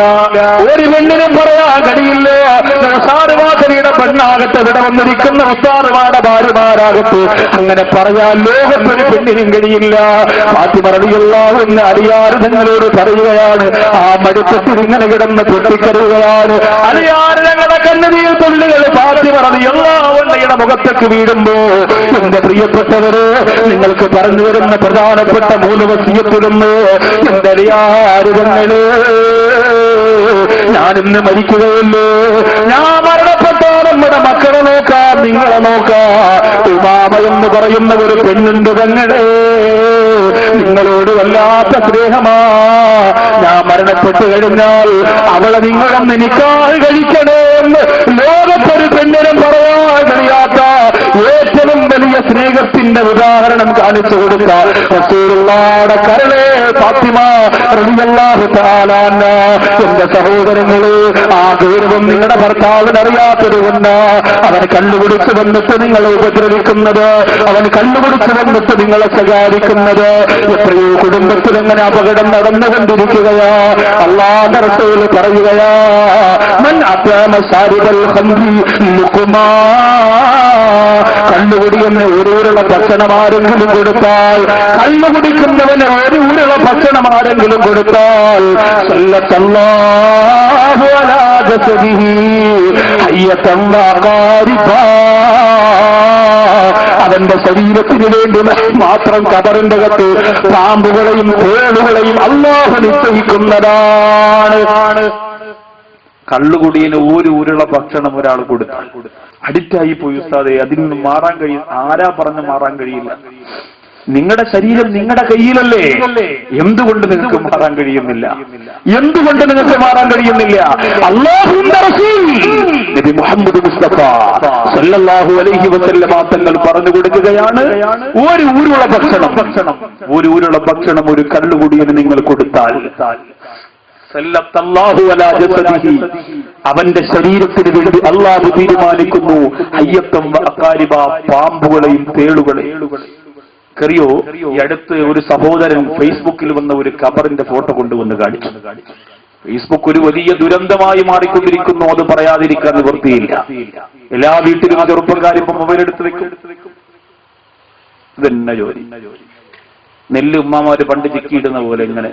ഒരു പെണ്ണിനും പറയാൻ കഴിയില്ല. ഉസ്താദുമാരുടെ പെണ്ണാകട്ടെ, ഇവിടെ വന്നിരിക്കുന്ന ഉസ്താദുമാരുടെ ഭാര്യമാരാകട്ടെ, അങ്ങനെ പറയാൻ ലോകത്തൊരു പെണ്ണിനും കഴിയില്ല. ഫാത്തിമ റളിയല്ലാഹു അൻഹ അലിയാർ തങ്ങളോട് പറയുകയാണ്, ആ മടുപ്പത്തിൽ ഇങ്ങനെ കിടന്ന് പൊട്ടിക്കരുകയാണ്. അലിയാർ ഞങ്ങളുടെ കണ്ണുനീർ തുള്ളികൾ ഫാത്തിമ റളിയല്ലാഹു അൻഹയുടെ മുഖത്തേക്ക് വീഴുമ്പോ, എന്റെ പ്രിയപ്പെട്ടവര്, നിങ്ങൾക്ക് പറഞ്ഞു വരുന്ന പ്രധാനപ്പെട്ട 3 വസിയത്തിലൊന്ന് എന്റെ അലിയാരുകള്, ഞാനിന്ന് മരിക്കുകയല്ലോ, ഞാൻ മരണപ്പെട്ടോ നമ്മുടെ മക്കളെ നോക്കാം, നിങ്ങളെ നോക്കാം. ഉമാമ എന്ന് പറയുന്ന ഒരു പെണ്ണുണ്ട് പെങ്ങളെ, നിങ്ങളോട് വല്ലാത്ത സ്നേഹമാ. ഞാൻ മരണപ്പെട്ടു കഴിഞ്ഞാൽ അവളെ നിങ്ങളൊന്ന് നിക്കാഹ് കഴിക്കണേ എന്ന് ലോകത്തൊരു പെണ്ണിനും പറയാൻ കഴിയാത്ത ഏറ്റവും വലിയ സ്നേഹത്തിന്റെ ഉദാഹരണം കാണിച്ചു കൊടുത്ത റസൂലുള്ളാഹിയുടെ കരളെ ഫാത്തിമ റളിയല്ലാഹു തആല അൻഹ. എന്റെ സഹോദരങ്ങളെ, ആ ഗൗരവം നിങ്ങളുടെ ഭർത്താവിന് അറിയാത്തതുകൊണ്ട് അവൻ കണ്ണുപിടിച്ചു വന്നിട്ട് നിങ്ങളെ ഉപദ്രവിക്കുന്നത്, അവൻ കണ്ണുപിടിച്ചു വന്നിട്ട് നിങ്ങളെ ശകാരിക്കുന്നത്. എത്രയോ കുടുംബത്തിൽ അങ്ങനെ അപകടം നടന്നുകൊണ്ടിരിക്കുകയാ. അല്ലാഹുവിന്റെ റസൂൽ പറയുകയാ, മൻ അത്അമ ശാരിബൽ ഖംരി ലുഖ്മാ, കള്ളുകുടിയെന്ന് ഒരുള്ള ഭക്ഷണം ആരെങ്കിലും കൊടുത്താൽ, കള്ളുകുടിക്കുന്നവന് ഒരുള്ള ഭക്ഷണം ആരെങ്കിലും കൊടുത്താൽ, സല്ലല്ലാഹു അലാ ജസദിഹി ഹയ്യതൻ വഖാരിബാ, അവന്റെ ശരീരത്തിന് വേണ്ടി മാത്രം കബറിന്റെ അകത്ത് പാമ്പുകളെയും തേളുകളെയും അല്ലാഹു നിശ്ചയിക്കുന്നതാണ്. കള്ളുകുടിയന് ഒരു ഉരുള ഭക്ഷണം ഒരാൾ കൊടുത്തു, അഡിക്റ്റായി പോയി ഉസ്താദേ, അതിൽ നിന്ന് മാറാൻ കഴിയും. ആരാ പറഞ്ഞ് മാറാൻ കഴിയില്ല? നിങ്ങളുടെ ശരീരം നിങ്ങളുടെ കയ്യിലല്ലേ? എന്തുകൊണ്ട് നിങ്ങൾക്ക് മാറാൻ കഴിയുന്നില്ല? എന്തുകൊണ്ട് നിങ്ങൾക്ക് മാറാൻ കഴിയുന്നില്ല? അല്ലാഹുവിന്റെ റസൂൽ നബി മുഹമ്മദ് മുസ്തഫ സല്ലല്ലാഹു അലൈഹി വസല്ലമ തങ്ങൾ പറഞ്ഞു കൊടുക്കുകയാണ്, ഒരു ഊരുള്ള ഭക്ഷണം ഒരു കല്ലുകുടിയന് നിങ്ങൾ കൊടുത്താൽ അവന്റെ ശരീരത്തിന് വേണ്ടി അള്ളാഹു തീരുമാനിക്കുന്നു ഹയ്യത്തം അക്കാരിബ, പാമ്പുകളെയും തേളുകളെയും. അറിയോ, ഈ അടുത്ത് ഒരു സഹോദരൻ ഫേസ്ബുക്കിൽ വന്ന ഒരു ഖബറിന്റെ ഫോട്ടോ കൊണ്ടുവന്ന് കാണിച്ചു. ഫേസ്ബുക്ക് ഒരു വലിയ ദുരന്തമായി മാറിക്കൊണ്ടിരിക്കുന്നു, അത് പറയാതിരിക്കാൻ നിവൃത്തിയില്ല. എല്ലാ വീട്ടിലും ചെറുപ്പക്കാരും ഇപ്പൊ മൊബൈൽ എടുത്ത് വെക്കും. ഇതെന്നെ ജോലി. നെല്ല് ഉമ്മാമാര് പണ്ട് ചിക്കിയിടുന്ന പോലെ ഇങ്ങനെ.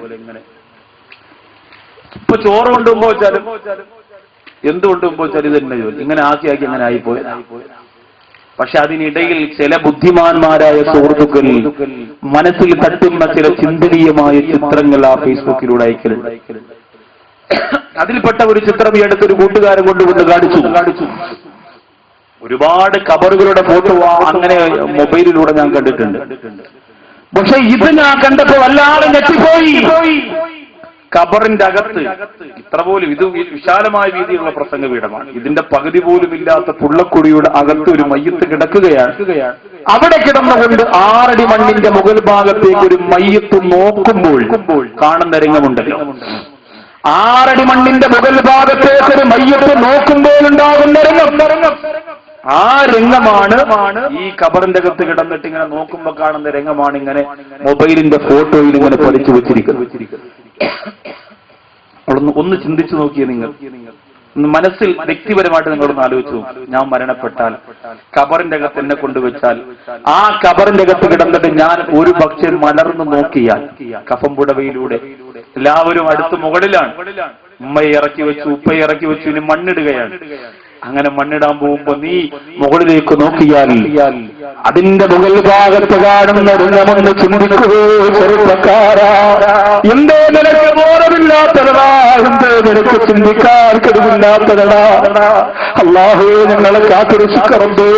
ഇപ്പൊ ചോറ് കൊണ്ടുപോകുമ്പോ വെച്ചാലും എന്തുകൊണ്ടുമ്പോ വെച്ചാൽ ഇതെന്നെ ജോലി. ഇങ്ങനെ ആക്കി അങ്ങനെ ആയിപ്പോയത്. പക്ഷെ അതിനിടയിൽ ചില ബുദ്ധിമാന്മാരായ സുഹൃത്തുക്കൾ മനസ്സിൽ തട്ടുന്ന ചില ചിന്തനീയമായ ചിത്രങ്ങൾ ആ ഫേസ്ബുക്കിലൂടെ അയക്കലുണ്ട്. അതിൽപ്പെട്ട ഒരു ചിത്രം ഈ അടുത്തൊരു കൂട്ടുകാരൻ കൊണ്ടുവന്ന് കാണിച്ചു. ഒരുപാട് ഖബറുകളുടെ ഫോട്ടോ അങ്ങനെ മൊബൈലിലൂടെ ഞാൻ കണ്ടിട്ടുണ്ട്. പക്ഷെ ഇത് ഞാൻ കണ്ടപ്പോ വല്ലാതെ ഞെട്ടിപ്പോയി. ഖബറിന്റെ അകത്ത് ഇത്ര പോലും, ഇത് വിശാലമായ രീതിയിലുള്ള പ്രസംഗ പീഠമാണ്, ഇതിന്റെ പകുതി പോലും ഇല്ലാത്ത പുള്ളക്കുടിയുടെ അകത്ത് ഒരു മയ്യത്ത് കിടക്കുകയാണ്. അവിടെ കിടന്നുകൊണ്ട് 6 അടി മണ്ണിന്റെ മുകൾ ഭാഗത്തേക്ക് ഒരു മയ്യത്ത് നോക്കുമ്പോൾ കാണുന്ന രംഗമുണ്ടല്ലോ. 6 അടി മണ്ണിന്റെ മുകൾ ഭാഗത്തേക്ക് ഒരു മയ്യത്ത് നോക്കുമ്പോൾ ഉണ്ടാകുന്ന രംഗം, ആ രംഗമാണ് ഈ ഖബറിന്റെ അകത്ത് കിടന്നിട്ട് ഇങ്ങനെ നോക്കുമ്പോ കാണുന്ന രംഗമാണ് ഇങ്ങനെ മൊബൈലിന്റെ ഫോട്ടോയിൽ ഇങ്ങനെ പതിച്ചു വെച്ചിരിക്കുന്നത്. ഒന്ന് ചിന്തിച്ചു നോക്കിയേ നിങ്ങൾ, മനസ്സിൽ വ്യക്തിപരമായിട്ട് നിങ്ങളൊന്ന് ആലോചിച്ചു. ഞാൻ മരണപ്പെട്ടാൽ ഖബറിന്റെ അകത്ത് എന്നെ കൊണ്ടുവച്ചാൽ, ആ ഖബറിന്റെ അകത്ത് കിടന്നിട്ട് ഞാൻ ഒരു പക്ഷേ മലർന്നു നോക്കിയാൽ, കഫം പുടവയിലൂടെ എല്ലാവരും അടുത്ത് മുകളിലാണ്, ഉമ്മയെ ഇറക്കി വെച്ചു, ഉപ്പയെ ഇറക്കി വെച്ചു, ഇനി മണ്ണിടുകയാണ്. അങ്ങനെ മണ്ണിടാൻ പോകുമ്പോ നീ മുകളിലേക്ക് നോക്കിയാൽ അതിന്റെ മുകൾ ഭാഗത്ത് കാണുന്ന രംഗമൊന്ന് ചിന്തിക്കുകയോ ചെറുപ്പക്കാരാ. എന്തേ നിനക്ക് ബോധമില്ലാത്തതാ, എന്തേ നിനക്ക് ചിന്തിക്കാൻ കഴിവില്ലാത്തതാ. അല്ലാഹുവേ ഞങ്ങളെ കാത്തുരക്ഷിക്കറമ്പേ.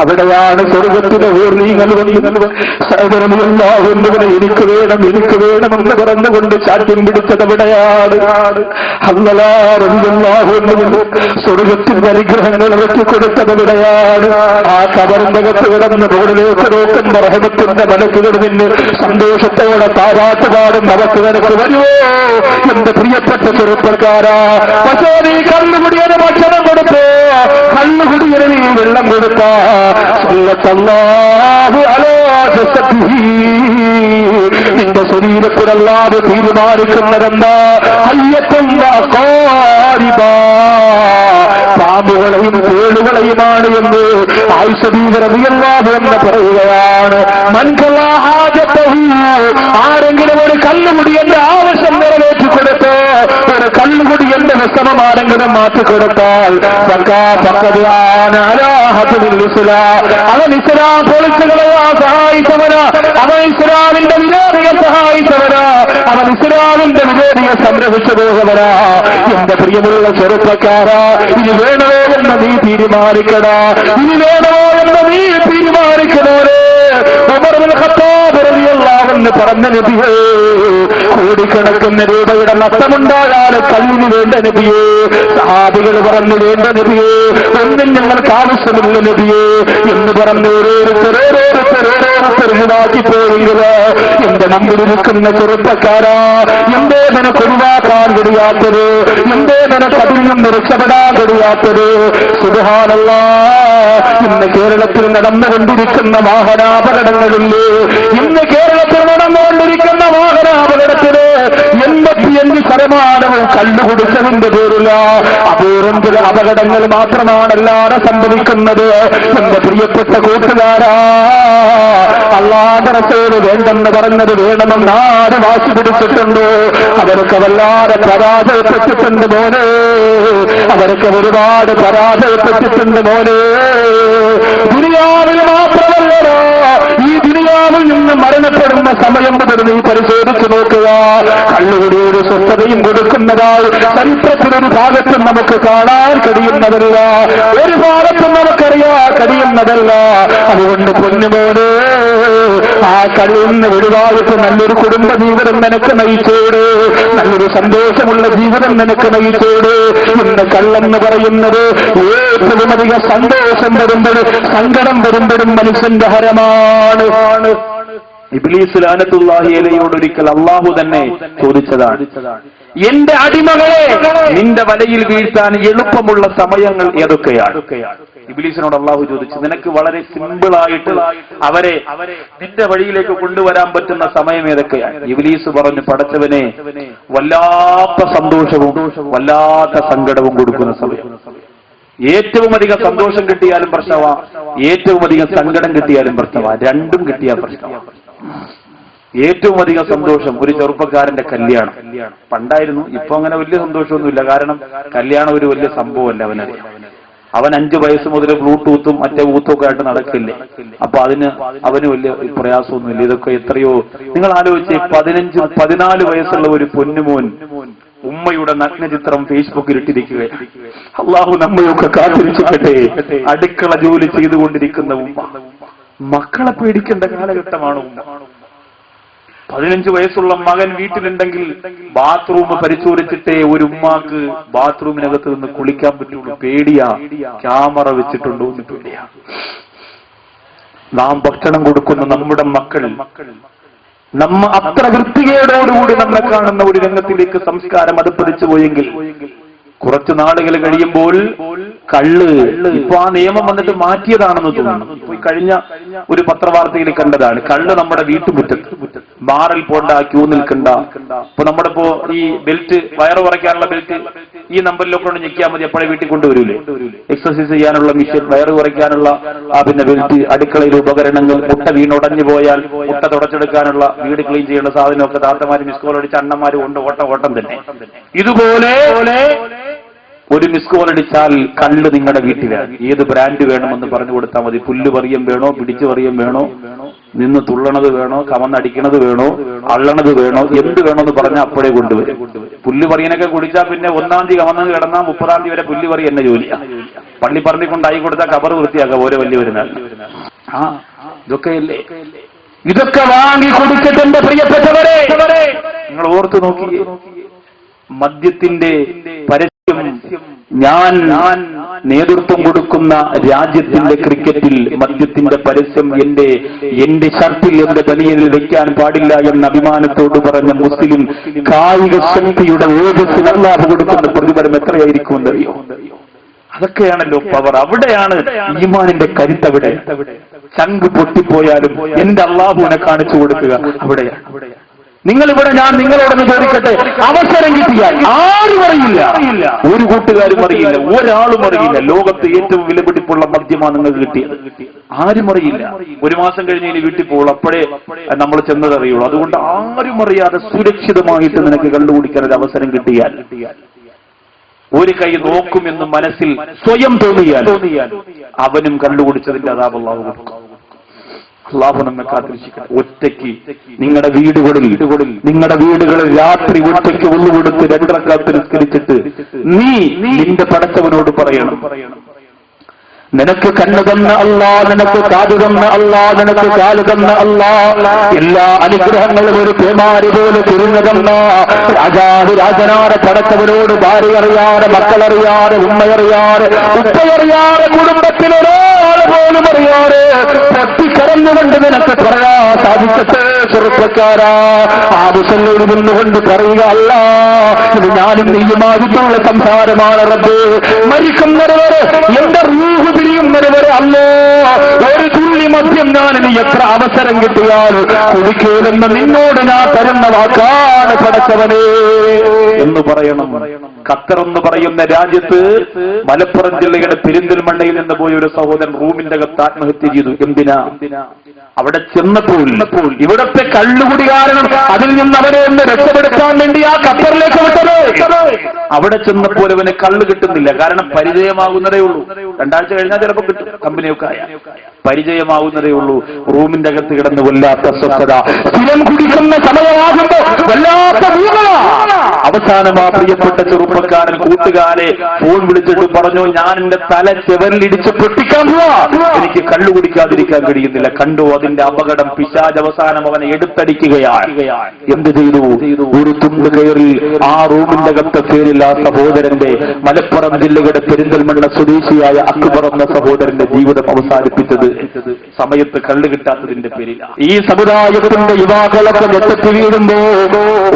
അവിടെയാണ് സ്വർഗത്തിന്റെ ഊർലീങ്ങൾ സഹോദരനെല്ലാവരും എനിക്ക് വേണമെന്ന് പറഞ്ഞുകൊണ്ട് ചാറ്റം പിടിച്ചത് എവിടെയാണ്? സ്വർഗത്തിന്റെ അനുഗ്രഹങ്ങൾ വെട്ടിക്കൊടുത്തത് എവിടെയാണ്? ആ ഖബറിന്റെ അകത്ത് കിടന്ന് മുകളിലേക്ക് നോക്കുന്ന റഹ്മത്തിന്റെ മലക്കുകൾ നിന്ന് സന്തോഷത്തോടെ താരാട്ടുപാടും അവർക്ക് നിനക്ക് വരുമോ എന്റെ പ്രിയപ്പെട്ട ചെറുപ്പക്കാരാ? പക്ഷേ നീ കള്ളുകുടിയന് ഭക്ഷണം കൊടുത്തോ, കള്ളുകുടിയന് നീ വെള്ളം കൊടുത്താ നിന്റെ ശരീരത്തിലല്ലാതെ തീരുമാനിക്കുന്നതെന്താ? പാമ്പുകളെയും തേളുകളെയുമാണ് എന്ന് ആയിഷബീവറളിയല്ലാഹു അൻഹ പറയുകയാണ്. ആരെങ്കിലും ഒരു കല്ലുകുടിയന്റെ ആവശ്യം നിറവേറ്റി കൊടുത്ത്, ഒരു കല്ലുകുടിയന്റെ വിശ്രമം ആരെങ്കിലും മാറ്റിക്കൊടുത്താൽ അവൻ ഇസ്ലാം പൊളിച്ചുകളയാ സഹായിച്ചവനാ, അവൻ ഇസ്ലാമിന്റെ വിരോധിയെ സഹായിച്ചവനാ, അവൻ ഇസ്ലാമിന്റെ വിരോധിയെ സംരക്ഷിച്ചു പോകവനാ. എന്റെ പ്രിയമുള്ള ചെറുപ്പക്കാരാ, ഇനി വേണോ എന്ന് നീ തീരുമാനിക്കടാ, ഇനി വേണോ എന്ന് നീ തീരുമാനിക്കണോരേ. ഉമർ ഇബ്നുൽ ഖത്താബ് റളിയല്ലാഹു അൻഹു പറഞ്ഞ നബിയേ, കോടിക്കണക്കിന് രൂപയുടെ നഷ്ടമുണ്ടായാൽ കല്ലിന് വേണ്ട നബിയേ. സഹാബികൾ പറഞ്ഞു വേണ്ട നബിയേ, ഒന്നും ഞങ്ങൾക്ക് ആവശ്യമില്ല നബിയേ എന്ന് പറഞ്ഞു ഓരോരുത്തരാക്കി പോവുക. എന്റെ മുമ്പിലിരിക്കുന്ന ചെറുപ്പക്കാരാ, എന്തേ നിനക്ക് ഒഴിവാക്കാൻ കഴിയാത്തത്? എന്തേ നിനക്ക് അതിൽ നിന്ന് രക്ഷപ്പെടാൻ കഴിയാത്തത്? സുബ്ഹാനല്ലാഹ്, ഇന്ന് കേരളത്തിൽ നടന്നുകൊണ്ടിരിക്കുന്ന വാഹനാപകടങ്ങളില്ലേ? ഇന്ന് കേരളത്തിൽ നടന്നുകൊണ്ടിരിക്കുന്ന വാഹനാപകടത്തില് 85% കല്ലുകുടിച്ചതിന്റെ പേരില്ല. അപൂർവം ചില അപകടങ്ങൾ മാത്രമാണല്ലാതെ സംഭവിക്കുന്നത്. എന്റെ പ്രിയപ്പെട്ട കൂട്ടുകാരാ, അല്ലാഹുവിന്റെ റസൂൽ വേണ്ടെന്ന് പറഞ്ഞത് വേണമെന്ന് ആര് വാശി പിടിച്ചിട്ടുണ്ടോ അവർക്ക് വല്ലാതെ പരാജയപ്പെട്ടിട്ടുണ്ട് മോനെ, അവർക്ക് ഒരുപാട് പരാജയപ്പെട്ടിട്ടുണ്ട് മോനെ. ദുനിയാവിൽ മാത്രമല്ലല്ലോ, ഈ ദുനിയാവിൽ നിന്ന് മരണപ്പെടുന്ന സമയം മുതൽ നീ പരിശോധിച്ചു നോക്കുക. കള്ളുകുടിയുടെ സ്വസ്ഥതയും കൊടുക്കുന്നതായി ചരിത്രത്തിലൊരു ഭാഗത്തും നമുക്ക് കാണാൻ കഴിയുന്നതല്ല, ഒരു ഭാഗത്തും നമുക്കറിയാൻ കഴിയുന്നതല്ല. അതുകൊണ്ട് പൊന്നുമോനെ, ആ കള്ളിൽ നിന്ന് ഒഴിവായിട്ട് നല്ലൊരു കുടുംബ ജീവിതം നിനക്ക് നയിച്ചോട്, നല്ലൊരു സന്തോഷമുള്ള ജീവിതം നിനക്ക് നയിച്ചോട്. ഇന്ന് കള്ളെന്ന് പറയുന്നത് ഏറ്റവും അധികം സന്തോഷം വരുമ്പോഴും സങ്കടം വരുമ്പോഴും മനുഷ്യന്റെ ഹരമാണ്. ഇബ്ലീസ് ലഅനത്തുല്ലാഹി അലൈഹിയോട് ഒരിക്കൽ അള്ളാഹു തന്നെ ചോദിച്ചതാണ്, എന്റെ അടിമകളെ നിന്റെ വലയിൽ വീഴ്ത്താൻ എളുപ്പമുള്ള സമയങ്ങൾ ഏതൊക്കെയാണ്? ഇബ്ലീസിനോട് അള്ളാഹു ചോദിച്ചു, നിനക്ക് വളരെ സിമ്പിളായിട്ട് അവരെ നിന്റെ വഴിയിലേക്ക് കൊണ്ടുവരാൻ പറ്റുന്ന സമയം ഏതൊക്കെയാണ്? ഇബ്ലീസ് പറഞ്ഞു, പടച്ചവനെ, വല്ലാത്ത സന്തോഷവും വല്ലാത്ത സങ്കടവും കൊടുക്കുന്ന സമയം. ഏറ്റവും അധികം സന്തോഷം കിട്ടിയാലും പ്രശ്നമാ, ഏറ്റവും അധികം സങ്കടം കിട്ടിയാലും പ്രശ്നമാ, രണ്ടും കിട്ടിയാൽ പ്രശ്നമാ. ഏറ്റവും അധികം സന്തോഷം ഒരു ചെറുപ്പക്കാരന്റെ കല്യാണം. പണ്ടായിരുന്നു, ഇപ്പൊ അങ്ങനെ വലിയ സന്തോഷമൊന്നുമില്ല. കാരണം കല്യാണം ഒരു വലിയ സംഭവമല്ല. അവൻ 5 വയസ്സ് മുതൽ ബ്ലൂടൂത്തും മറ്റേ ഊത്തും ഒക്കെ ആയിട്ട് നടക്കില്ലേ. അപ്പൊ അവന് വലിയ പ്രയാസമൊന്നുമില്ല. ഇതൊക്കെ എത്രയോ, നിങ്ങൾ ആലോചിച്ച്, 15-14 വയസ്സുള്ള ഒരു പൊന്നുമോൻ ഉമ്മയുടെ നഗ്നചിത്രം ഫേസ്ബുക്കിൽ ഇട്ടിരിക്കുക. അള്ളാഹു നമ്മയൊക്കെ കാത്തിരിച്ചിട്ടെ. അടുക്കള ജോലി ചെയ്തുകൊണ്ടിരിക്കുന്ന ഉമ്മ, മക്കളെ പേടിക്കേണ്ട കാലഘട്ടമാണ് ഉമ്മ. 15 വയസ്സുള്ള മകൻ വീട്ടിലുണ്ടെങ്കിൽ ബാത്റൂം പരിശോധിച്ചിട്ടേ ഒരു ഉമ്മാക്ക് ബാത്റൂമിനകത്ത് നിന്ന് കുളിക്കാൻ പറ്റുള്ളൂ. പേടിയാ, ക്യാമറ വെച്ചിട്ടുണ്ടോ എന്ന് പേടിയാ. നാം ഭക്ഷണം കൊടുക്കുന്ന നമ്മുടെ മക്കൾ നമ്മ അത്ര വൃത്തികേടോടുകൂടി നമ്മെ കാണുന്ന ഒരു രംഗത്തിലേക്ക് സംസ്കാരം അടുപ്പതിച്ചു പോയെങ്കിൽ കുറച്ചു നാളുകൾ കഴിയുമ്പോൾ കള്ള്, ഇപ്പൊ ആ നിയമം വന്നിട്ട് മാറ്റിയതാണെന്ന് തോന്നുന്നു. ഇപ്പൊ കഴിഞ്ഞ ഒരു പത്രവാർത്തയിൽ കണ്ടതാണ്, കള്ള് നമ്മുടെ വീട്ടുമുറ്റത്ത്, ബാറിൽ പോണ്ട, ക്യൂ നിൽക്കണ്ട. ഇപ്പൊ നമ്മുടെ ഇപ്പോ ഈ ബെൽറ്റ്, വയറ് കുറയ്ക്കാനുള്ള ബെൽറ്റ് ഈ നമ്പറിലൊക്കെ കൊണ്ട് ഞെക്കിയാൽ മതി, അപ്പോഴേ വീട്ടിൽ കൊണ്ടുവരൂലേ. എക്സസൈസ് ചെയ്യാനുള്ള മിഷ്യൻ, വയറ് കുറയ്ക്കാനുള്ള പിന്നെ ബെൽറ്റ്, അടുക്കളയിലെ ഉപകരണങ്ങൾ, മുട്ട വീണുടഞ്ഞു പോയാൽ മുട്ട തുടച്ചെടുക്കാനുള്ള, വീട് ക്ലീൻ ചെയ്യേണ്ട സാധനമൊക്കെ താത്തമാര് മിസ്കോൾ അടിച്ച് അണ്ണന്മാര് കൊണ്ട് ഓട്ടം തന്നെ. ഇതുപോലെ ഒരു മിസ് കോൾ അടിച്ചാൽ കള്ള് നിങ്ങളുടെ വീട്ടിലാണ്. ഏത് ബ്രാൻഡ് വേണമെന്ന് പറഞ്ഞു കൊടുത്താൽ മതി. പുല്ല് പറിയം വേണോ, പിടിച്ചു പറിയം വേണോ, നിന്ന് തുള്ളണത് വേണോ, കമന്നടിക്കണത് വേണോ, അള്ളണത് വേണോ, എന്ത് വേണോന്ന് പറഞ്ഞാൽ അപ്പോഴേ കൊണ്ടുവരും. പുല്ല് പറിയനൊക്കെ കുടിച്ചാൽ പിന്നെ 1-ാം തീയതി കമന്നത് കിടന്നാൽ 30-ാം തീയതി വരെ പുല്ല് പറി എന്നെ ജോലിയാ. പള്ളി പറഞ്ഞിക്കൊണ്ടായി കൊടുത്താൽ കബർ വൃത്തിയാക്കാം ഓരോ വലിയ വരുന്നാൽ. ഇതൊക്കെയല്ലേ, ഇതൊക്കെ വാങ്ങി കൊടുത്തിട്ടുണ്ട് പ്രിയപ്പെട്ടവരെ. നിങ്ങൾ ഓർത്തു നോക്കി, മദ്യത്തിന്റെ പരസ്യം ഞാൻ നേതൃത്വം കൊടുക്കുന്ന രാജ്യത്തിന്റെ ക്രിക്കറ്റിൽ മദ്യത്തിന്റെ പരസ്യം എന്റെ ഷർട്ടിൽ, എന്റെ ബനിയനിൽ വെക്കാൻ പാടില്ല എന്ന അഭിമാനത്തോട് പറഞ്ഞ മുസ്ലിം കായിക ശക്തിയുടെ ഓജസ്സിന് അല്ലാഹു കൊടുക്കുന്ന പ്രതിഫലം എത്രയായിരിക്കുമെന്നറിയോ? അതൊക്കെയാണല്ലോ പവർ. അവിടെയാണ് ഈമാനിന്റെ കരുത്തവിടെ. ചങ്ക് പൊട്ടിപ്പോയാലും എന്റെ അല്ലാഹുവിനെ കാണിച്ചു കൊടുക്കുക അവിടെയാണ്. നിങ്ങളിവിടെ, ഞാൻ നിങ്ങളോടൊന്ന് ചോദിക്കട്ടെ, അവസരം കിട്ടിയാൽ ആരും അറിയില്ല, ഒരു കൂട്ടുകാരും അറിയില്ല, ഒരാളും അറിയില്ല, ലോകത്ത് ഏറ്റവും വിലപിടിപ്പുള്ള മദ്യമാണ് നിങ്ങൾക്ക് കിട്ടിയത്. ആരും അറിയില്ല. 1 മാസം കഴിഞ്ഞ് ഇനി വീട്ടിൽ പോകുള്ളൂ, അപ്പോഴേ നമ്മൾ ചെന്നത് അറിയുള്ളൂ. അതുകൊണ്ട് ആരും അറിയാതെ സുരക്ഷിതമായിട്ട് നിനക്ക് കണ്ടുപിടിക്കാൻ ഒരു അവസരം കിട്ടിയാൽ, ഒരു കൈ നോക്കുമെന്ന് മനസ്സിൽ സ്വയം തോന്നിയാൽ അവനും കണ്ടുപിടിച്ചതിന്റെ അതാപ് അല്ലാഹു കൊടുക്കും. അല്ലാഹു നമ്മെ കാത്തിരിക്കട്ടെ. ഒറ്റയ്ക്ക് നിങ്ങളുടെ വീടുകളിൽ രാത്രി ഒറ്റയ്ക്ക് ഒന്നുകൊടുത്ത് 2 റക്അത്ത് നിസ്കരിച്ചിട്ട് നീ നിന്റെ പടച്ചവനോട് പറയണം, നിനക്ക് കണ്ണു തന്ന അല്ലാ, നിനക്ക് കാതു തന്ന അല്ലാ, നിനക്ക് കാല് തന്ന അല്ലാ, എല്ലാ അനുഗ്രഹങ്ങളും ഒരു പേമാരി പോലെ തിരിഞ്ഞു തന്ന രാജനാരെ പടച്ചവനോട് ഭാര്യ അറിയാതെ, മക്കളറിയാതെ, ഉമ്മയറിയാതെ, ഉപ്പയറിയാതെ, കുടുംബത്തിലൊരാൾ പോലും അറിയാതെ പൊട്ടിക്കരഞ്ഞുകൊണ്ട് നിനക്ക് പറയാ സാധിക്കട്ടെ ചെറുപ്പക്കാരാ. ആവശ്യങ്ങളിൽ നിന്നുകൊണ്ട് പറയുക, അല്ല, ഇത് ഞാനും നീയുമായിട്ടുള്ള സംസാരമാണ് റബ്ബേ. മരിക്കുന്നവരെ എന്റെ റൂഹ് പിരിയുന്നവരെ അല്ലോ, ഒരു തുള്ളി മദ്യം ഞാൻ ഇനി എത്ര അവസരം കിട്ടിയാൽ കുടിക്കൂലെന്ന് നിന്നോട് ഞാൻ തരുന്ന വാക്കാണ് പടച്ചവനേ എന്ന് പറയണം. ഖത്തർ എന്ന് പറയുന്ന രാജ്യത്ത് മലപ്പുറം ജില്ലയുടെ പെരിന്തൽമണ്ണയിൽ നിന്ന് പോയ ഒരു സഹോദരൻ റൂമിന്റെ അകത്ത് ആത്മഹത്യ ചെയ്തു. എന്തിനാ? അവിടെ ചെന്നപ്പോൾ ഇവിടത്തെ കള്ളുകുടി കാരണം അതിൽ നിന്ന് അവരെ ഒന്ന് രക്ഷപ്പെടുത്താൻ വേണ്ടി ആ ഖത്തറിലേക്ക് വിട്ടത്. അവിടെ ചെന്നപ്പോൾ അവന് കള്ള് കിട്ടുന്നില്ല. കാരണം പരിചയമാകുന്നതേ ഉള്ളൂ. 2 ആഴ്ച കഴിഞ്ഞാൽ ചിലപ്പോൾ കിട്ടും, കമ്പനിയൊക്കെ ആയ. പരിചയമാവുന്നതേ ഉള്ളൂ. റൂമിന്റെ അകത്ത് കിടന്ന് വല്ലാത്ത സ്വസ്ഥത, സ്ഥിരം കുടിക്കുന്ന സമയമാകുമ്പോ വല്ലാത്ത അവസാനം ആ പ്രിയപ്പെട്ട ചെറുപ്പക്കാരൻ കൂട്ടുകാരെ ഫോൺ വിളിച്ചിട്ട് പറഞ്ഞു, ഞാൻ എന്റെ തല ചെവരിലിടിച്ച് പൊട്ടിക്കാൻ പോവാ, എനിക്ക് കള്ളു കുടിക്കാതിരിക്കാൻ കഴിയുന്നില്ല. കണ്ടു അതിന്റെ അപകടം. പിശാച് അവസാനം അവനെ എടുത്തടിക്കുകയാണ്. എന്ത് ചെയ്തു? ഒരു തുണ്ട് കയറി ആ റൂമിന്റെ അകത്ത് പേരിൽ ആ സഹോദരന്റെ മലപ്പുറം ജില്ലയുടെ പെരിന്തൽമണ്ണ സ്വദേശിയായ അക്ബർ എന്ന സഹോദരന്റെ ജീവിതം അവസാനിപ്പിച്ചത് സമയത്ത് കള്ളു കിട്ടാത്തതിന്റെ പേരിൽ. ഈ സമുദായത്തിന്റെ യുവാക്കളൊക്കെ ഞെട്ടി വീഴുമ്പോ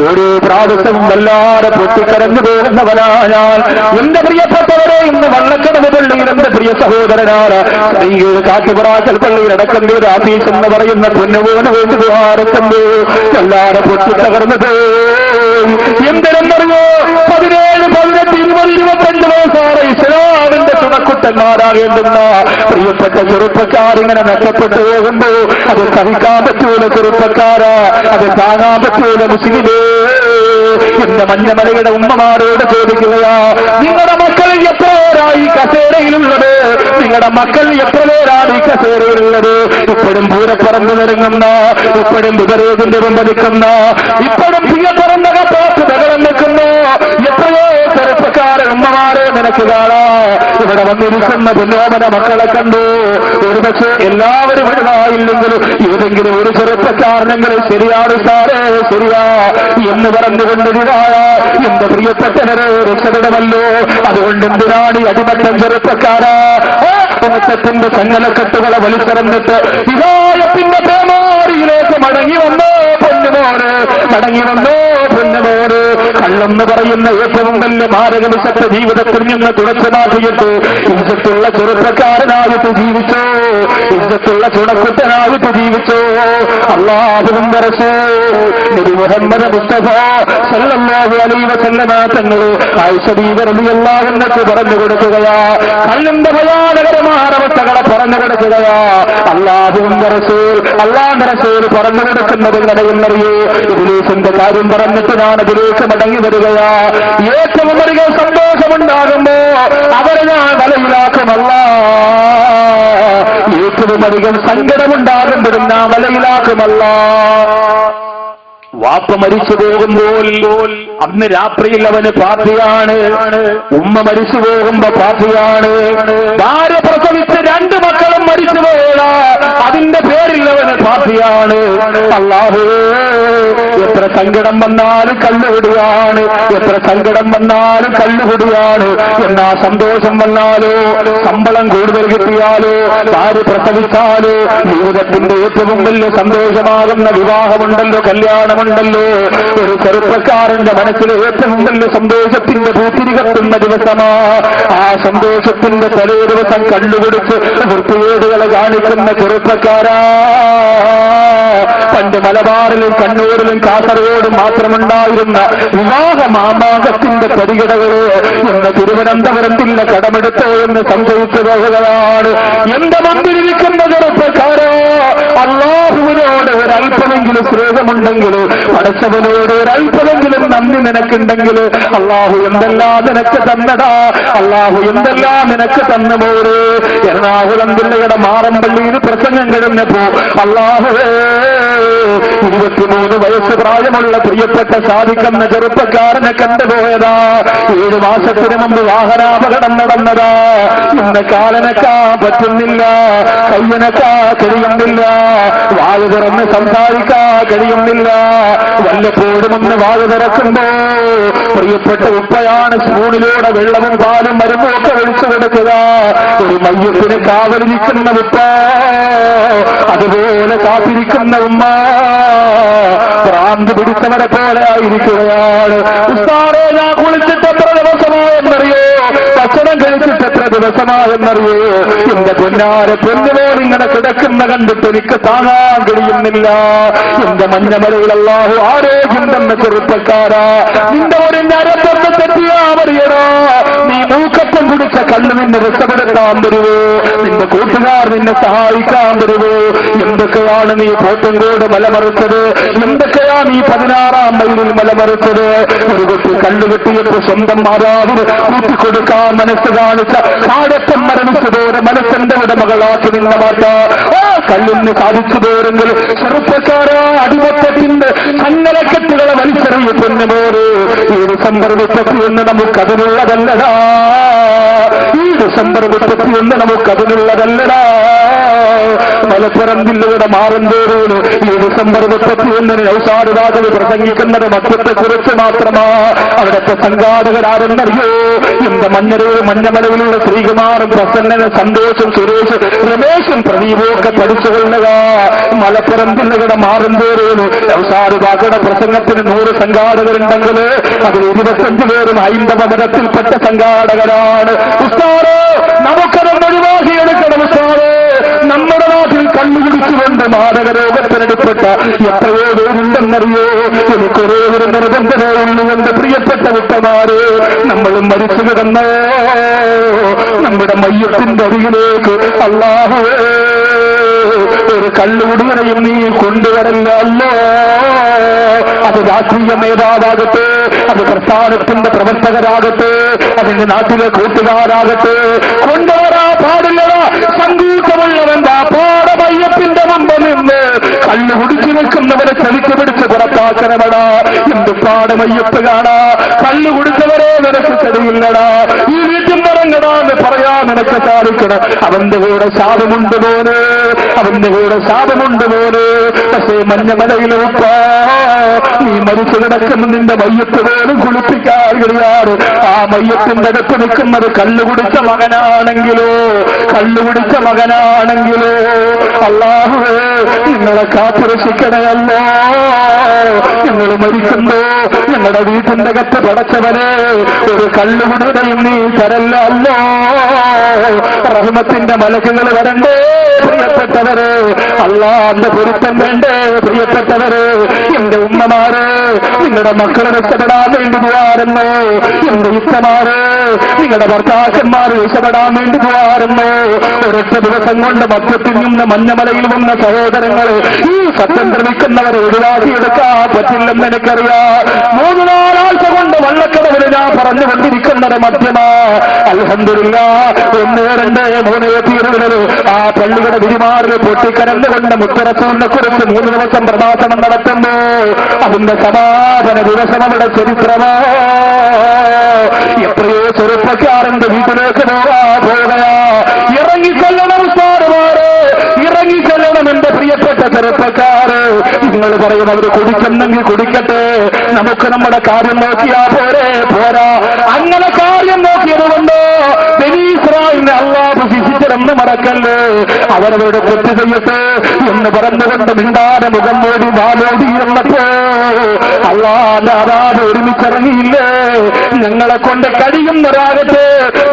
ഓരോ പ്രാവശ്യവും വല്ലാതെ പൊട്ടിക്കരഞ്ഞു പോകുന്നവനാ ഞാൻ. എന്റെ പ്രിയപ്പെട്ടവരെ, ഇന്ന് വള്ളക്കടവ് പള്ളിയിൽ എന്റെ പ്രിയ സഹോദരനാണ് കാട്ടുപുറാക്കൽ പള്ളിയിലടക്കം ആഫീസ് എന്ന് പറയുന്ന പൊന്നുപോന വേണ്ടി ദ്വാരത്തുമ്പോ എല്ലാരെ പൊട്ടിത്തകർന്നത് എന്തിനെന്നറിയോ? 17, 18, 20, 25 വയസ്സാറ് ഇസ്ലാമിന്റെ ചുണക്കുട്ടന്മാരാകേണ്ടുന്ന പ്രിയപ്പെട്ട ചെറുപ്പക്കാരിങ്ങനെ നഷ്ടപ്പെട്ടു പോകുമ്പോ അത് സഹിക്കാൻ പറ്റൂല ചെറുപ്പക്കാരാ, അത് താങ്ങാൻ പറ്റൂല മുസ്ലിമേ. എന്റെ മഞ്ഞമലയുടെ ഉമ്മമാരോട് ചോദിക്കുകയാ, നിങ്ങളുടെ മക്കൾ എത്ര പേരായി കസേരയിലുള്ളത്? നിങ്ങളുടെ മക്കൾ എത്ര പേരാണ് ഈ കസേരയിലുള്ളത്? ഇപ്പോഴും പൂരപ്പറമ്പ് നിറങ്ങുന്ന, ഇപ്പോഴും ബുധരേതിന്റെ മുമ്പെടുക്കുന്ന, ഇപ്പോഴും പ്രിയപ്പറമ്പ കപ്പാത്ത് ബഹളം നിൽക്കുന്ന എത്രയോ ചെറുപ്പക്കാരൻ ഉമ്മമാരെ നിനക്ക് കാണാ. ഇവിടെ വന്നിരിക്കുന്ന പുന്നോമന മക്കളെ കണ്ടു. ഒരുപക്ഷെ എല്ലാവരും ഇടായില്ലെങ്കിലും ഏതെങ്കിലും ഒരു ചെറുപ്പക്കാരനെങ്കിലും ശരിയാണ് സാറേ, ശരിയാ എന്ന് പറഞ്ഞുകൊണ്ടിരുന്നായ എന്റെ പ്രിയപ്പെട്ടവരെ രക്ഷപ്പെടമല്ലോ. അതുകൊണ്ട് എന്തിനാണ് ഈ അടിമത്തം ചെറുപ്പക്കാരാ? ത്തിന്റെ ചങ്ങലക്കെട്ടുകളെ വലിച്ചെറിഞ്ഞിട്ട് ഹിദായത്തിന്റെ പേമാരിയിലേക്ക് മടങ്ങി വന്നോ പൊന്നുമോന്, മടങ്ങി വന്നോ പൊന്നുമോന്. കള്ളെന്ന് പറയുന്ന ഏറ്റവും വലിയ മാരക വിശത്ത ജീവിതത്തിൽ നിന്ന് തുടച്ചു മാറ്റിയിട്ട് ഇജ്ജത്തുള്ള ചെറുപ്പക്കാരനായിട്ട് ജീവിച്ചോ, ഇജ്ജത്തുള്ള ചുണക്കുട്ടനായിട്ട് ജീവിച്ചോ. അല്ലാഹുവിന്റെ റസൂൽ നബി മുഹമ്മദ് മുസ്തഫ സല്ലല്ലാഹു അലൈഹി വസല്ലമ തങ്ങൾ ആയിഷ ബീവി റളിയല്ലാഹു അൻഹ പറഞ്ഞു കൊടുക്കുകയാ, കള്ളിന്റെ ഭയാനകരമായ അവസ്ഥകളെ പറഞ്ഞു കൊടുക്കുകയാ. അല്ലാഹുവിന്റെ റസൂൽ പറഞ്ഞു കൊടുക്കുന്നത് എങ്ങനെയെന്നറിയോ? ഇബ്ലീസിന്റെ കാര്യം പറഞ്ഞിട്ട് ഞാൻ ഇബ്ലീസ് മടങ്ങി വരികയാ. ഏറ്റവും അധികം സന്തോഷമുണ്ടാകുമ്പോ അവരെ ഞാൻ വലയിലാക്കുമല്ല, ഏറ്റവും അധികം സങ്കടമുണ്ടാകുമ്പോഴും ഞാൻ വലയിലാക്കുമല്ല. വാപ്പ മരിച്ചു പോകുമ്പോൾ അന്ന് രാത്രിയിൽ അവന് പാർട്ടിയാണ്, ഉമ്മ മരിച്ചു പോകുമ്പോ പാർട്ടിയാണ്, ഭാര്യ പ്രസവിച്ച് 2 മക്കളും മരിച്ചു പോയാ അതിന്റെ പേരിൽ അവന് പാർട്ടിയാണ്. അല്ലാഹു, എത്ര സങ്കടം വന്നാലും കള്ളുപിടിയാണ്, എത്ര സങ്കടം വന്നാലും കള്ളുപിടിയാണ്. എന്നാ സന്തോഷം വന്നാലോ, ശമ്പളം കൂടുതൽ കിട്ടിയാലോ, ഭാര്യ പ്രസവിച്ചാലോ, ജീവിതത്തിന്റെ ഏറ്റവും വലിയ സന്തോഷമാകുന്ന വിവാഹമുണ്ടല്ലോ, കല്യാണമുണ്ടല്ലോ. ഒരു ചെറുപ്പക്കാരന്റെ മനസ്സിൽ ഏറ്റവും വലിയ സന്തോഷത്തിന്റെ പൂത്തിരി കത്തുന്ന ദിവസമാ. ആ സന്തോഷത്തിന്റെ തലേ ദിവസം കണ്ടുപിടിച്ച് വൃത്തികേടുകളെ കാണിക്കുന്ന ചെറുപ്പക്കാരാ. പണ്ട് മലബാറിലും കണ്ണൂരിലും കാസർഗോഡും മാത്രമുണ്ടായിരുന്ന വിവാഹ മാമാകത്തിന്റെ പരിഗണകള് എന്ന തിരുവനന്തപുരത്തിന്റെ കടമെടുത്തോ എന്ന് സംശയിച്ചു പോകുകയാണ്. എന്റെ മുമ്പിലിരിക്കുന്ന ചെറുപ്പക്കാരോ, അല്ലാഹുവിനോട് ഒരല്പമെങ്കിലും സ്നേഹമുണ്ടെങ്കിൽ, പടച്ചവനോട് ഒരല്പമെങ്കിലും നന്ദി നിനക്കുണ്ടെങ്കിൽ, അല്ലാഹു എന്തെല്ലാം നിനക്ക് തന്നടാ, അല്ലാഹു എന്തെല്ലാം നിനക്ക് തന്നു പോര്. എറണാകുളം ജില്ലയുടെ മാറമ്പള്ളിയിൽ പ്രസംഗം കഴിഞ്ഞപ്പോ അല്ലാഹുവേ, 23 വയസ്സ് പ്രായമുള്ള പ്രിയപ്പെട്ട സാധിക്കുന്ന ചെറുപ്പക്കാരനെ കണ്ടുപോയതാ. 7 മാസത്തിന് മുമ്പ് വാഹനാപകടം നടന്നതാ. ഇന്ന് കാലനക്കാൻ പറ്റുന്നില്ല, കയ്യനക്കാൻ കഴിയുന്നില്ല, വായു തുറന്ന് സംസാരിക്കാൻ കഴിയുന്നില്ല. വല്ലപ്പോഴും ഒന്ന് വായു തുറക്കുമ്പോ പ്രിയപ്പെട്ട ഉപ്പയാണ് സ്പൂണിലൂടെ വെള്ളവും പാലും മരുന്നൊക്കെ ഒഴിച്ചു കൊടുക്കുക. ഒരു മയ്യത്തിന് കാവലിരിക്കുന്ന ഉപ്പ, അതുപോലെ കാത്തിരിക്കുന്ന ഉമ്മ ഭ്രാന്ത് പിടിച്ചവരെ പോലെ ആയിരിക്കുകയാണ്. ഉസ്താദേ, ഞാൻ കുളിച്ചിട്ട് എത്ര ദിവസമായെന്നറിയോ, ഭക്ഷണം കഴിച്ചിട്ട് എത്ര ദിവസമായെന്നറിയോ, എന്റെ പൊന്നാരെ പൊന്നുപോൽ ഇങ്ങനെ കിടക്കുന്ന കണ്ടിട്ട് എനിക്ക് താങ്ങാൻ കഴിയുന്നില്ല. എന്റെ മഞ്ഞമലയിൽ അല്ലാഹു ആരോഗ്യം തന്ന ചെറുപ്പക്കാരാ, നിന്റെ ഒരു ഞരത്തൊന്ന് തെറ്റിയാ മറിയടോ. നീ മൂക്കപ്പം കുടിച്ച കണ്ണ് നിന്നെ രക്ഷപ്പെടുത്താൻ വരുവോ? നിന്റെ കൂട്ടുകാർ നിന്നെ സഹായിക്കാൻ വരുവോ? എന്തൊക്കെയാണ് നീ പോത്തങ്കോട് മലമറിച്ചത്? എന്തൊക്കെയാ നീ 16-ാം മൈലിൽ മലമറിച്ചത്? ഒരു കുട്ടി കണ്ണുകെട്ടിയപ്പോ സ്വന്തം മാതാവിന് കൂട്ടിക്കൊടുക്കാൻ മനസ്സ് കാണിച്ച കാടക്കം മരണിച്ചതോടെ മനസ്സിന്റെ ഉടമകളാക്കി നിന്ന മാറ്റ കല്ലിന് സാധിച്ചു പോരെങ്കിൽ ചെറുപ്പക്കാരാ അടിമത്തത്തിന്റെ ചങ്ങലക്കെട്ടുകളെ വലിച്ചെറിയ പൊന്നുപോര് ഈ ഡിസംബർ 31 നമുക്കതിനുള്ളതല്ലടാ. ഈ ഡിസംബർ 31 നമുക്കതിനുള്ളതല്ലടാ. മലപ്പുറം ജില്ലയുടെ മാറന്തേരൂര് ഈ ഡിസംബർ 31 ഔസാദ് രാജാവ് പ്രസംഗിക്കുന്നത് മദ്യത്തെക്കുറിച്ച് മാത്രമാ. അവിടുത്തെ സംഘാടകരാരെന്നറിയോ? എന്റെ മഞ്ഞമലയിലുള്ള ശ്രീകുമാറും പ്രസന്നനും സന്തോഷും സുരേഷും രമേശും പ്രദീപും ഒക്കെ പഠിച്ചുകൊള്ളുക. മലപ്പുറം ജില്ലയുടെ മാറന്തേരൂര് ഔസാദ് രാജയുടെ പ്രസംഗത്തിന് 100 സംഘാടകരുണ്ടെങ്കിൽ അതിൽ 25 പേരും ഹൈന്ദവ മതത്തിൽപ്പെട്ട സംഘാടകരാണ്. ഉസ്താദേ, നമുക്കതൊന്ന് ഒഴിവാക്കിയെടുക്കണം ഉസ്താദേ. നമ്മുടെ നാട്ടിൽ കണ്ണുപിടിച്ചുകൊണ്ട് മാരകരോഗത്തിനടിപ്പെട്ട എത്രയോ പേരുണ്ടെന്നറിയോ? എനിക്കൊരേ ഒരു നിർബന്ധതയുള്ളൂ എന്റെ പ്രിയപ്പെട്ട കുട്ടന്മാര്. നമ്മളും മരിച്ചു കിടന്നോ നമ്മുടെ മയ്യത്തിന്റെ അരികിലേക്ക് അല്ലാഹുവേ ഒരു കള്ളുകുടിയനെയും നീ കൊണ്ടുവരല്ലോ. അത് രാഷ്ട്രീയ നേതാവാകട്ടെ, അത് പ്രസ്ഥാനത്തിന്റെ പ്രവർത്തകരാകട്ടെ, അതിന്റെ നാട്ടിലെ കൂട്ടുകാരാകട്ടെ, കൊണ്ടുവരാ പാടില്ലടാ. സംഗീതമുള്ളവന്റെ പാടമയ്യത്തിന്റെ മുമ്പ് നിന്ന് കള്ളു കുടിച്ചു നിൽക്കുന്നവരെ ചലിച്ചു പിടിച്ച് പുറത്താക്കണമടാ. എന്ത് പാടമയ്യപ്പ് കാണാ. കള്ളു കുടിച്ചവരെ നിനക്ക് കഴിയില്ലടാ. ഈ വീട്ടിൽ നിറങ്ങടാന്ന് പറയാൻ നിനക്ക് സാധിക്കണം. അവന്റെ കൂടെ ശാപമുണ്ട് മോന്, അവന്റെ കൂടെ ശാപമുണ്ട് മോന്. പക്ഷേ മഞ്ഞമലയിലൂപ്പ നീ മരിച്ചു കിടക്കുന്ന നിന്റെ മയ്യത്ത് പോലും കുളിപ്പിക്കാൻ കഴിയാറ്. ആ മയ്യത്തിന്റെ അടുത്ത് നിൽക്കുന്നത് കള്ളുകുടിച്ച മകനാണെങ്കിലോ, കള്ളുകുടിച്ച മകനാണെങ്കിലോ അല്ലാഹുവേ നിങ്ങളെ കാത്തുരക്ഷിക്കണയല്ലോ. നിങ്ങൾ മരിക്കുമ്പോ ഞങ്ങളുടെ വീട്ടിന്റെ അകത്ത് പടച്ചവനെ ഒരു കള്ളുകുടിയുടെയും നീ തരല്ലോ. റഹ്മത്തിന്റെ മലക്കുകൾ വരണ്ടേ പ്രിയപ്പെട്ടവരെ, അല്ലാഹുവിന്റെ പൊരുത്തം വേണ്ടേ പ്രിയപ്പെട്ടവരെ. എന്റെ ഉമ്മമാരെ, നിങ്ങളുടെ മക്കളെ രക്ഷപ്പെടാൻ വേണ്ടി പോവാറുന്നു. എന്റെ ഇത്തമാരെ, നിങ്ങളുടെ ഭർത്താക്കന്മാർ രക്ഷപ്പെടാൻ വേണ്ടി പോവാറുന്നു. ഒരൊറ്റ ദിവസം കൊണ്ട് മദ്യത്തിൽ നിന്ന് മഞ്ഞമലയിൽ വന്ന സഹോദരങ്ങളെ ഈ സത്യം ശ്രമിക്കുന്നവരെ ഒഴിവാക്കിയെടുക്കാൻ പറ്റില്ലെന്ന് എനിക്കറിയാം. 3-4 ആഴ്ച കൊണ്ട് വള്ളക്കടവിൽ ഞാൻ പറഞ്ഞുകൊണ്ടിരിക്കുന്നത് മദ്യമാ. അൽഹംദുലില്ലാഹ് 1, 2, 3 തീരുന്നത് ആ പള്ളിയുടെ വിരിമാറിൽ പൊട്ടിക്കരന്നുകൊണ്ട് മുത്തറസൂലിനെ കുറിച്ച് 3 ദിവസം പ്രഭാഷണം നടത്തുന്നു. അതിന്റെ സമാപന ദിവസം അവിടെ ചരിത്രമോ. എത്രയോ ചെറുപ്പക്കാരന്റെ വീട്ടിലേക്ക് പോവുകയാ. ഇറങ്ങിക്കൊല്ലണം ഉസ്താദുമാരെ, ഇറങ്ങിക്കൊല്ലണം എന്റെ പ്രിയപ്പെട്ട ചെറുപ്പക്കാര്. നിങ്ങൾ പറയും അവർ കുടിക്കുന്നെങ്കിൽ കുടിക്കട്ടെ, നമുക്ക് നമ്മുടെ കാര്യം നോക്കിയാ പോരാ. അങ്ങനെ കാര്യം നോക്കിയത് കൊണ്ട് ബനീസ്രായേലിനെ അല്ലാഹു ശിക്ഷിച്ചതെന്ന് മറക്കല്ലേ. അവരവരുടെ തെറ്റ് ചെയ്യട്ടെ എന്ന് പറഞ്ഞുകൊണ്ട് മിണ്ടാതെ മുഖം മൂടി വാലോടി എന്നപ്പോ അല്ലാഹുവിന്റെ അതാത് ഒരുമിച്ചിറങ്ങിയില്ലേ. ഞങ്ങളെ കൊണ്ട് കഴിയുന്നവരാകട്ടെ,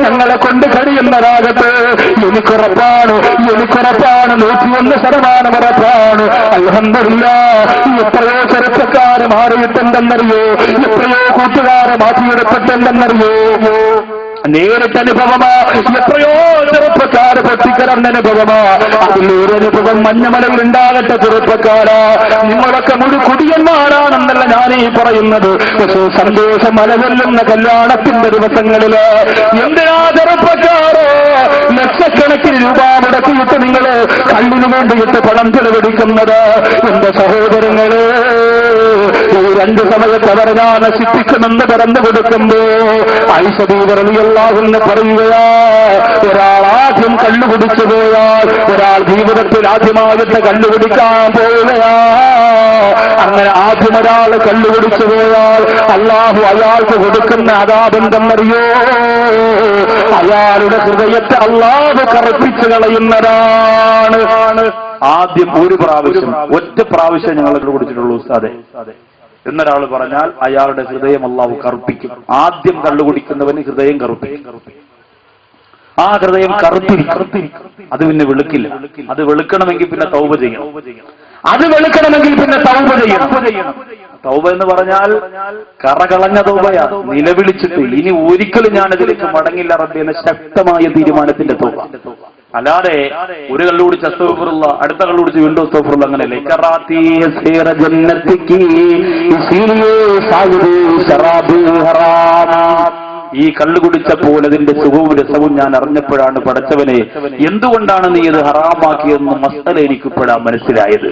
ഞങ്ങളെ കൊണ്ട് കഴിയുന്നവരാകട്ടെ. എനിക്കുറപ്പാണ് 101% ഉറപ്പാണ്. അൽഹംദുലില്ലാഹ് എത്രയോ ചെറുപ്പക്കാരെ മാറിയിട്ടുണ്ടെന്നറിയോ, എത്രയോ കൂട്ടുകാരെ മാറ്റിയെടുത്തിട്ടുണ്ടെന്നറിയോ. നേരിട്ട അനുഭവമാ. എത്രയോ ചെറുപ്പക്കാര് പൊട്ടിക്കരന്നനുഭവമാ. അതിലൊരനുഭവം മഞ്ഞമലയിൽ ഉണ്ടാകട്ടെ ചെറുപ്പക്കാരാ. നിങ്ങളൊക്കെ കുടിയന്മാരാണെന്നല്ല ഞാനീ പറയുന്നത്. പക്ഷേ സന്തോഷം മലവെല്ലുന്ന കല്യാണത്തിന്റെ ദിവസങ്ങളില് എന്തിനാ ചെറുപ്പക്കാരോ ലക്ഷക്കണക്കിന് രൂപ മുടക്കിയിട്ട് നിങ്ങള് കള്ളിനു വേണ്ടിയിട്ട് പണം ചെലവഴിക്കുന്നത്? എന്റെ സഹോദരങ്ങള് ഈ 2 സമയത്ത് അവർ ഞാൻ നശിപ്പിക്കുമെന്ന് പറഞ്ഞു കൊടുക്കുമ്പോ ഐശ്വര്യന്ന് പറയുകയാ. ഒരാൾ ആദ്യം കള്ളുകുടിച്ചു പോയാൽ, ഒരാൾ ജീവിതത്തിൽ ആദ്യമായിട്ട് കള്ളുകുടിക്കാൻ പോവുകയാ. അങ്ങനെ ആദ്യം ഒരാൾ കള്ളുകുടിച്ചു പോയാൽ അല്ലാഹു അയാൾക്ക് കൊടുക്കുന്ന അദാബെന്തെന്നറിയോ? അയാളുടെ ഹൃദയത്തെ അല്ലാഹു കറുപ്പിച്ചു കളയുന്നതാണ്. ആദ്യം ഒരു പ്രാവശ്യം, ഒറ്റ പ്രാവശ്യം ഞങ്ങൾക്ക് കുടിച്ചിട്ടുള്ളൂ ഉസ്താദേ എന്നൊരാൾ പറഞ്ഞാൽ അയാളുടെ ഹൃദയം അല്ലാഹു കറുപ്പിക്കും. ആദ്യം കള്ളു കുടിക്കുന്നവന് ഹൃദയം കറുപ്പിക്കും. ആ ഹൃദയം കറുത്തിരിക്കും. അത് പിന്നെ വെളുക്കില്ല. അത് വെളുക്കണമെങ്കിൽ പിന്നെ തൗബ ചെയ്യണം. അത് വെളുക്കണമെങ്കിൽ പിന്നെ തൗബ ചെയ്യണം. തൗബ എന്ന് പറഞ്ഞാൽ കറകളഞ്ഞ തൗബയാ. നിലവിളിച്ചിട്ട് ഇനി ഒരിക്കലും ഞാനതിലേക്ക് മടങ്ങില്ല റബ്ബേ എന്ന ശക്തമായ തീരുമാനത്തിന്റെ തൗബ. അല്ലാതെ ഒരു കള്ളു കുടിച്ച് അസ്തഗ്ഫിറുള്ള, അടുത്ത കള്ളു കുടിച്ച് വീണ്ടും അസ്തഗ്ഫിറുള്ള, അങ്ങനെയല്ലേ. ഈ കള്ളു കുടിച്ചപ്പോൾ അതിന്റെ സുഖവും രസവും ഞാൻ അറിഞ്ഞപ്പോഴാണ് പടച്ചവനെ എന്തുകൊണ്ടാണ് നീ ഇത് ഹറാമാക്കിയെന്ന് മസ്തല എനിക്കിപ്പോഴാണ് മനസ്സിലായത്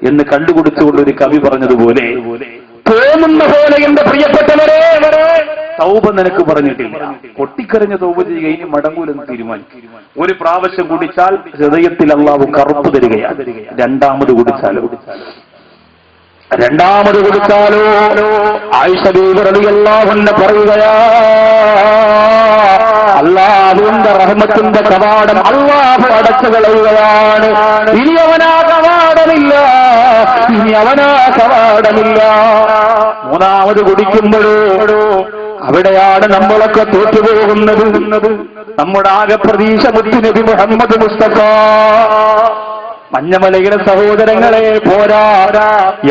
എന്ന് കണ്ടുകുടിച്ചുകൊണ്ട് ഒരു കവി പറഞ്ഞതുപോലെ തോന്നുന്ന പോലെ എന്റെ പ്രിയപ്പെട്ടവരെ തൗബ നിനക്ക് പറഞ്ഞിട്ടില്ല. പൊട്ടിക്കരഞ്ഞ തൗബ ചെയ്യുക, ഇനി മടങ്ങൂലെന്ന് തീരുമാനിക്കും. ഒരു പ്രാവശ്യം കുടിച്ചാൽ ഹൃദയത്തിൽ അള്ളാഹു കറുപ്പ് തരികയാണ്. രണ്ടാമത് കുടിച്ചാലോ ആയിഷ ബീവി റളിയല്ലാഹു അൻഹ പറയുകയാ, അല്ലാഹുവിന്റെ റഹ്മത്തിന്റെ കവാടം അല്ലാഹു അടച്ചു കളയുകയാണ്. ഇനി അവനാ കവാടമില്ല. മൂന്നാമത് കുടിക്കുമ്പോഴോ അവിടെയാണ് നമ്മളൊക്കെ തോറ്റുപോകുന്നത്. നമ്മുടെ ആകെ പ്രതീക്ഷ മുത്തുനബി മുഹമ്മദ് മുസ്തഫ. മഞ്ഞമലയിലെ സഹോദരങ്ങളെ, പോരാ,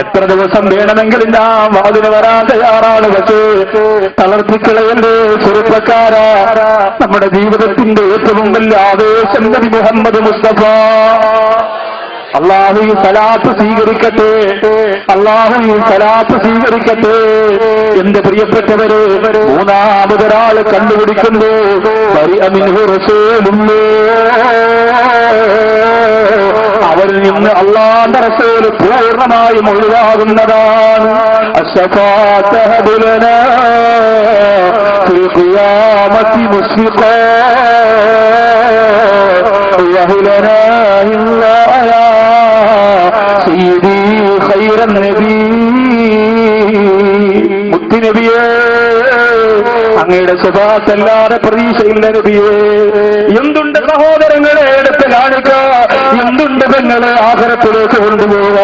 എത്ര ദിവസം വേണമെങ്കിലും ഞാൻ വാതിന് വരാൻ തയ്യാറാണ്. പക്ഷേ തളർത്തിക്കളയല്ലേ ചെറുപ്പക്കാരാ. നമ്മുടെ ജീവിതത്തിന്റെ ഏറ്റവും വലിയ ആവേശം നബി മുഹമ്മദ് മുസ്തഫ. അല്ലാഹു ഈ സലാത്ത് സ്വീകരിക്കട്ടെ. എന്റെ പ്രിയപ്പെട്ടവരെ, മൂന്നാമതൊരാള് കണ്ടുപിടിക്കുന്നു. അവരിൽ നിന്ന് അല്ലാഹുവിന്റെ റസൂൽ പൂർണ്ണമായും ഒഴിവാകുന്നതാണ്. മുത്തുനബിയേ, അങ്ങയുടെ സ്വഭാവത്തല്ലാതെ പ്രതീക്ഷയില്ല നബിയേ. എന്തുണ്ട് സഹോദരങ്ങളെ എടുത്ത് കാണിക്കുക, എന്തുണ്ട് പെങ്ങളെ ആഖിറത്തിലേക്ക് കൊണ്ടുപോവുക.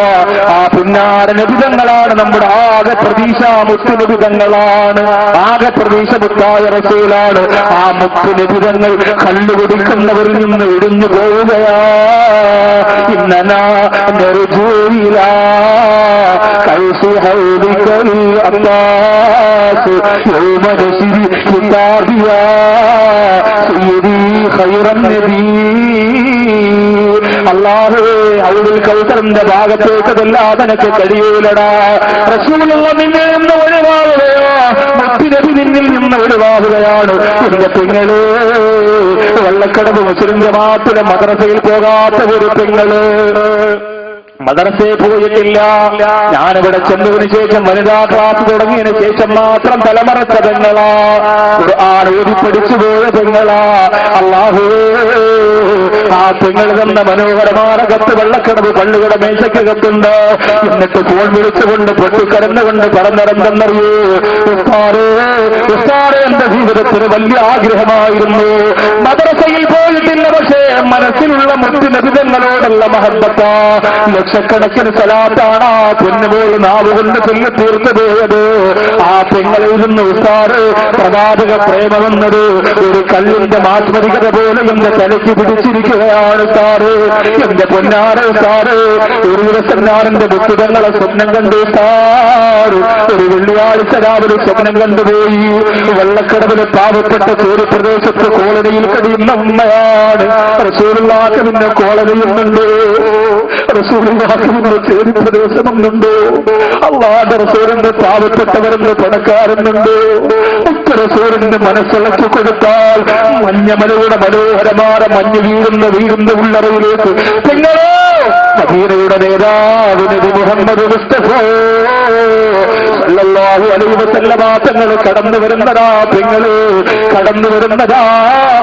ആ പുന്നാര നബിതങ്ങളാണ് നമ്മുടെ ആകെ പ്രതീക്ഷ. മുത്തുനബിതങ്ങളാണ് ആകെ പ്രതീക്ഷ. മുത്തായ റസൂലാണ്. ആ മുത്തുനബിതങ്ങൾ കല്ലുകുടിക്കുന്നവരിൽ നിന്ന് ഒഴിഞ്ഞു പോവുകയാ. ഇന്നനാ നെറുജൂയില കൈസി ഹൗദിക്കൽ അല്ലാസ് യൗമനസിരി കിതാബിയാ സയ്യിദി ഖൈറൻ നബി. അല്ലാഹുവേ, അവരിൽ കൗസറിന്റെ ഭാഗത്തേക്കതല്ലാതെ എനിക്ക് കഴിയൂലടാ. റസൂലുള്ള നിന്നിൽ നിന്ന് ഒഴിവാകുകയോ, മുത്തുനബി നിന്നിൽ നിന്ന് ഒഴിവാകുകയാണ്. എന്റെ പെങ്ങള്, വെള്ളക്കടവ് മുസ്ലിം ജമാഅത്തിലെ മദ്രസയിൽ പോകാത്ത ഒരു പെങ്ങള്, മദ്രസയിൽ പോയിട്ടില്ല. ഞാനിവിടെ ചെന്നതിന് ശേഷം വനിതാ ക്ലാസ് തുടങ്ങിയതിന് ശേഷം മാത്രം തലമറച്ച പെങ്ങളാ. ഖുർആൻ ഓതി പഠിച്ചു പോയ പെങ്ങളാ. അല്ലാഹു, ആ പെങ്ങൾ തന്ന മനോഹരമായ കത്ത് വെള്ളക്കടവ് പള്ളിയുടെ മേശക്കകത്തുണ്ട്. എന്നിട്ട് ഫോൺ വിളിച്ചുകൊണ്ട് പൊട്ടിക്കരന്നുകൊണ്ട് പറഞ്ഞിറങ്ങുന്നറിയൂ, ഉസ്താദേ, എന്റെ ജീവിതത്തിന് വലിയ ആഗ്രഹമായിരുന്നു. മദ്രസയിൽ പോയിട്ടില്ല, പക്ഷേ മനസ്സിലുള്ള മുത്തുനബിതങ്ങളോടുള്ള മഹബ്ബത്താ. ലക്ഷക്കണക്കിന് സലാത്താണ് ആ പൊന്നുപോൽ നാവുകൊണ്ട് ചൊല്ലി തീർത്തു പോയത്. ആ പെങ്ങളിൽ നിന്ന് ഉസ്താദ് പ്രവാചക പ്രേമമെന്നത് ഒരു കല്ലിന്റെ മാസ്മരികത പോലെ എന്റെ തലയ്ക്ക് പിടിച്ചിരിക്കുകയാണ് സാറ്. എന്റെ പൊന്നാറ് സാറ്, ഒരു ദിവസം ഞാൻ എന്റെ മുത്തുതങ്ങളെ സ്വപ്നം കണ്ടു സാറ്. ഒരു വെള്ളിയാഴ്ച രാവിലെ സ്വപ്നം കണ്ടുപോയി. വെള്ളക്കടവിലെ പാവപ്പെട്ട ചോരി പ്രദേശത്ത് കോളനിയിൽ കഴിയുന്ന ഉമ്മയാണ്. റസൂലുള്ളാഹിക്ക് പിന്നെ കോളനിയുന്നുണ്ട്, റസൂലുള്ളാഹിക്ക് പിന്നെ ചോരി പ്രദേശമൊന്നുണ്ടോ? അല്ലാഹുവിന്റെ റസൂലിന്റെ പാവപ്പെട്ടവരെന്ന് പണക്കാരെന്നുണ്ടോ? ഒക്കെ റസൂലിന്റെ മനസ്സിളക്കി കൊടുത്താൽ മഞ്ഞമലയുടെ മനോഹരമായ മഞ്ഞ് വീഴുന്ന ഉള്ളറയിലേക്ക് നിങ്ങളോ മദീനയുടെ നേതാവ് നബി മുഹമ്മദ് മുസ്തഫ സല്ലല്ലാഹു അലൈഹി വസല്ലമ തങ്ങൾ കടന്നു വരുന്നതാ പെങ്ങള്, കടന്നു വരുന്നതാ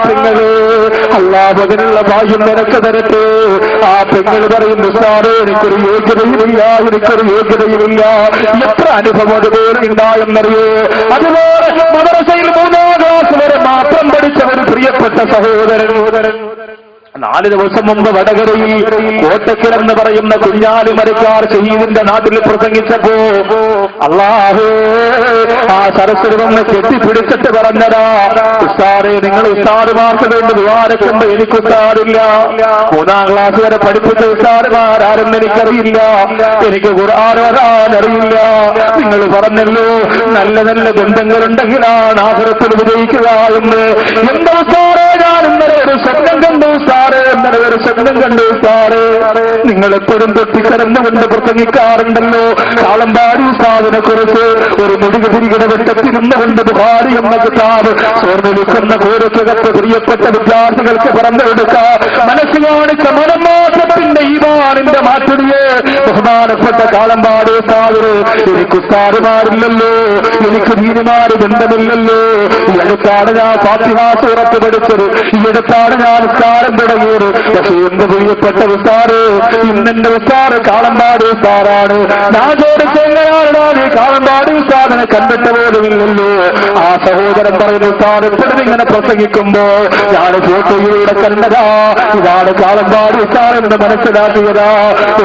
പെങ്ങള്. അല്ലാഹു അതിനുള്ള ഭാഗ്യം നിനക്ക് തരട്ടെ. ആ പെങ്ങള് പറയുന്നു, സാറേ, എനിക്കൊരു യോഗ്യതയുമില്ല, എത്ര അനുഭവം അതുപോലെ ഉണ്ടായെന്നറിയോ? അതുപോലെ മദ്രസയിൽ 3ാം ക്ലാസ് വരെ മാത്രം പഠിച്ച ഒരു പ്രിയപ്പെട്ട സഹോദരൻ 4 ദിവസം മുമ്പ് വടകരയിൽ കോട്ടക്കിലെന്ന് പറയുന്ന കുഞ്ഞാലിമരക്കാർ ഷഹീദിന്റെ നാട്ടിൽ പ്രസംഗിച്ചപ്പോ അല്ലാഹു ആ സരസ്വതി വന്ന് കെട്ടിപ്പിടിച്ചിട്ട് പറഞ്ഞതാ, ഉസ്താദേ, നിങ്ങൾ ഉസ്താദുമാർക്ക് വേണ്ടി ദുആരക്കുണ്ട്, എനിക്ക് ഉസ്താദില്ല. 3ാം ക്ലാസ് വരെ പഠിപ്പിച്ച ഉസ്താദുമാരാരെന്ന് എനിക്കറിയില്ല, എനിക്ക് ഖുർആൻ ഓതാൻ അറിയില്ല. നിങ്ങൾ പറഞ്ഞല്ലോ നല്ല നല്ല ബന്ധങ്ങളുണ്ടെങ്കിലാണ് ആഖിറത്തിൽ വിജയിക്കുക എന്ന്. എന്റെ ഉസ്താദേ, ഞാൻ ഇന്നലെ ഒരു സ്വപ്നം കണ്ടു ഉസ്താദേ, ഇന്നലെ ഒരു സ്വപ്നം സ്വപ്നം കണ്ടു സാറ്. നിങ്ങളെപ്പോഴും പൊട്ടിക്കരന്നുകൊണ്ട് പ്രസംഗിക്കാറുണ്ടല്ലോ കാളമ്പാടി ഉസ്താദിനെ കുറിച്ച്. ഒരു മുടികതിരിയുടെ വെട്ടത്തിരുന്നുകൊണ്ട് ബുഖാരി എന്ന കിതാബ് സ്വർണ്ണിക്കുന്ന കോരക്കകത്ത് പ്രിയപ്പെട്ട വിദ്യാർത്ഥികൾക്ക് പറഞ്ഞെടുക്കാം. മനസ്സ് കാണിച്ച മനംമാറ്റത്തിന്റെ ഈമാനിന്റെ മാറ്റുടിയെ ബഹുമാനപ്പെട്ട കാളമ്പാടി ഉസ്താദിന് എനിക്ക് ഉസ്താദുമാരില്ലല്ലോ, എനിക്ക് ദീനുമാര് ബന്ധമില്ലല്ലോ. ഈ അടുത്താണ് ഞാൻ ഫാത്തിഹ സൂറത്ത് പഠിച്ചത്, ഈ അടുത്താണ് ഞാൻ ഉസ്താദം തുടങ്ങിയത്. പക്ഷേ എന്റെ പ്രിയപ്പെട്ട ഉസ്താദ് ഇന്നെന്റെ ഉസ്താദ് കാളമ്പാടി ഉസ്താദാണ്. ഞാൻ ചോദിച്ചെങ്ങനെയാണ് കാളമ്പാടി ഉസ്താദിനെ കണ്ടിട്ട് പോലുമില്ലല്ലോ. ആ സഹോദരൻ പറയുന്ന ഉസ്താദ് എപ്പോഴും ഇങ്ങനെ പ്രസംഗിക്കുമ്പോ ഞാൻ ഫോട്ടോയിലൂടെ കണ്ടതാ, ഇതാണ് കാളമ്പാടി ഉസ്താദ് എന്ന് മനസ്സിലാക്കിയതാ.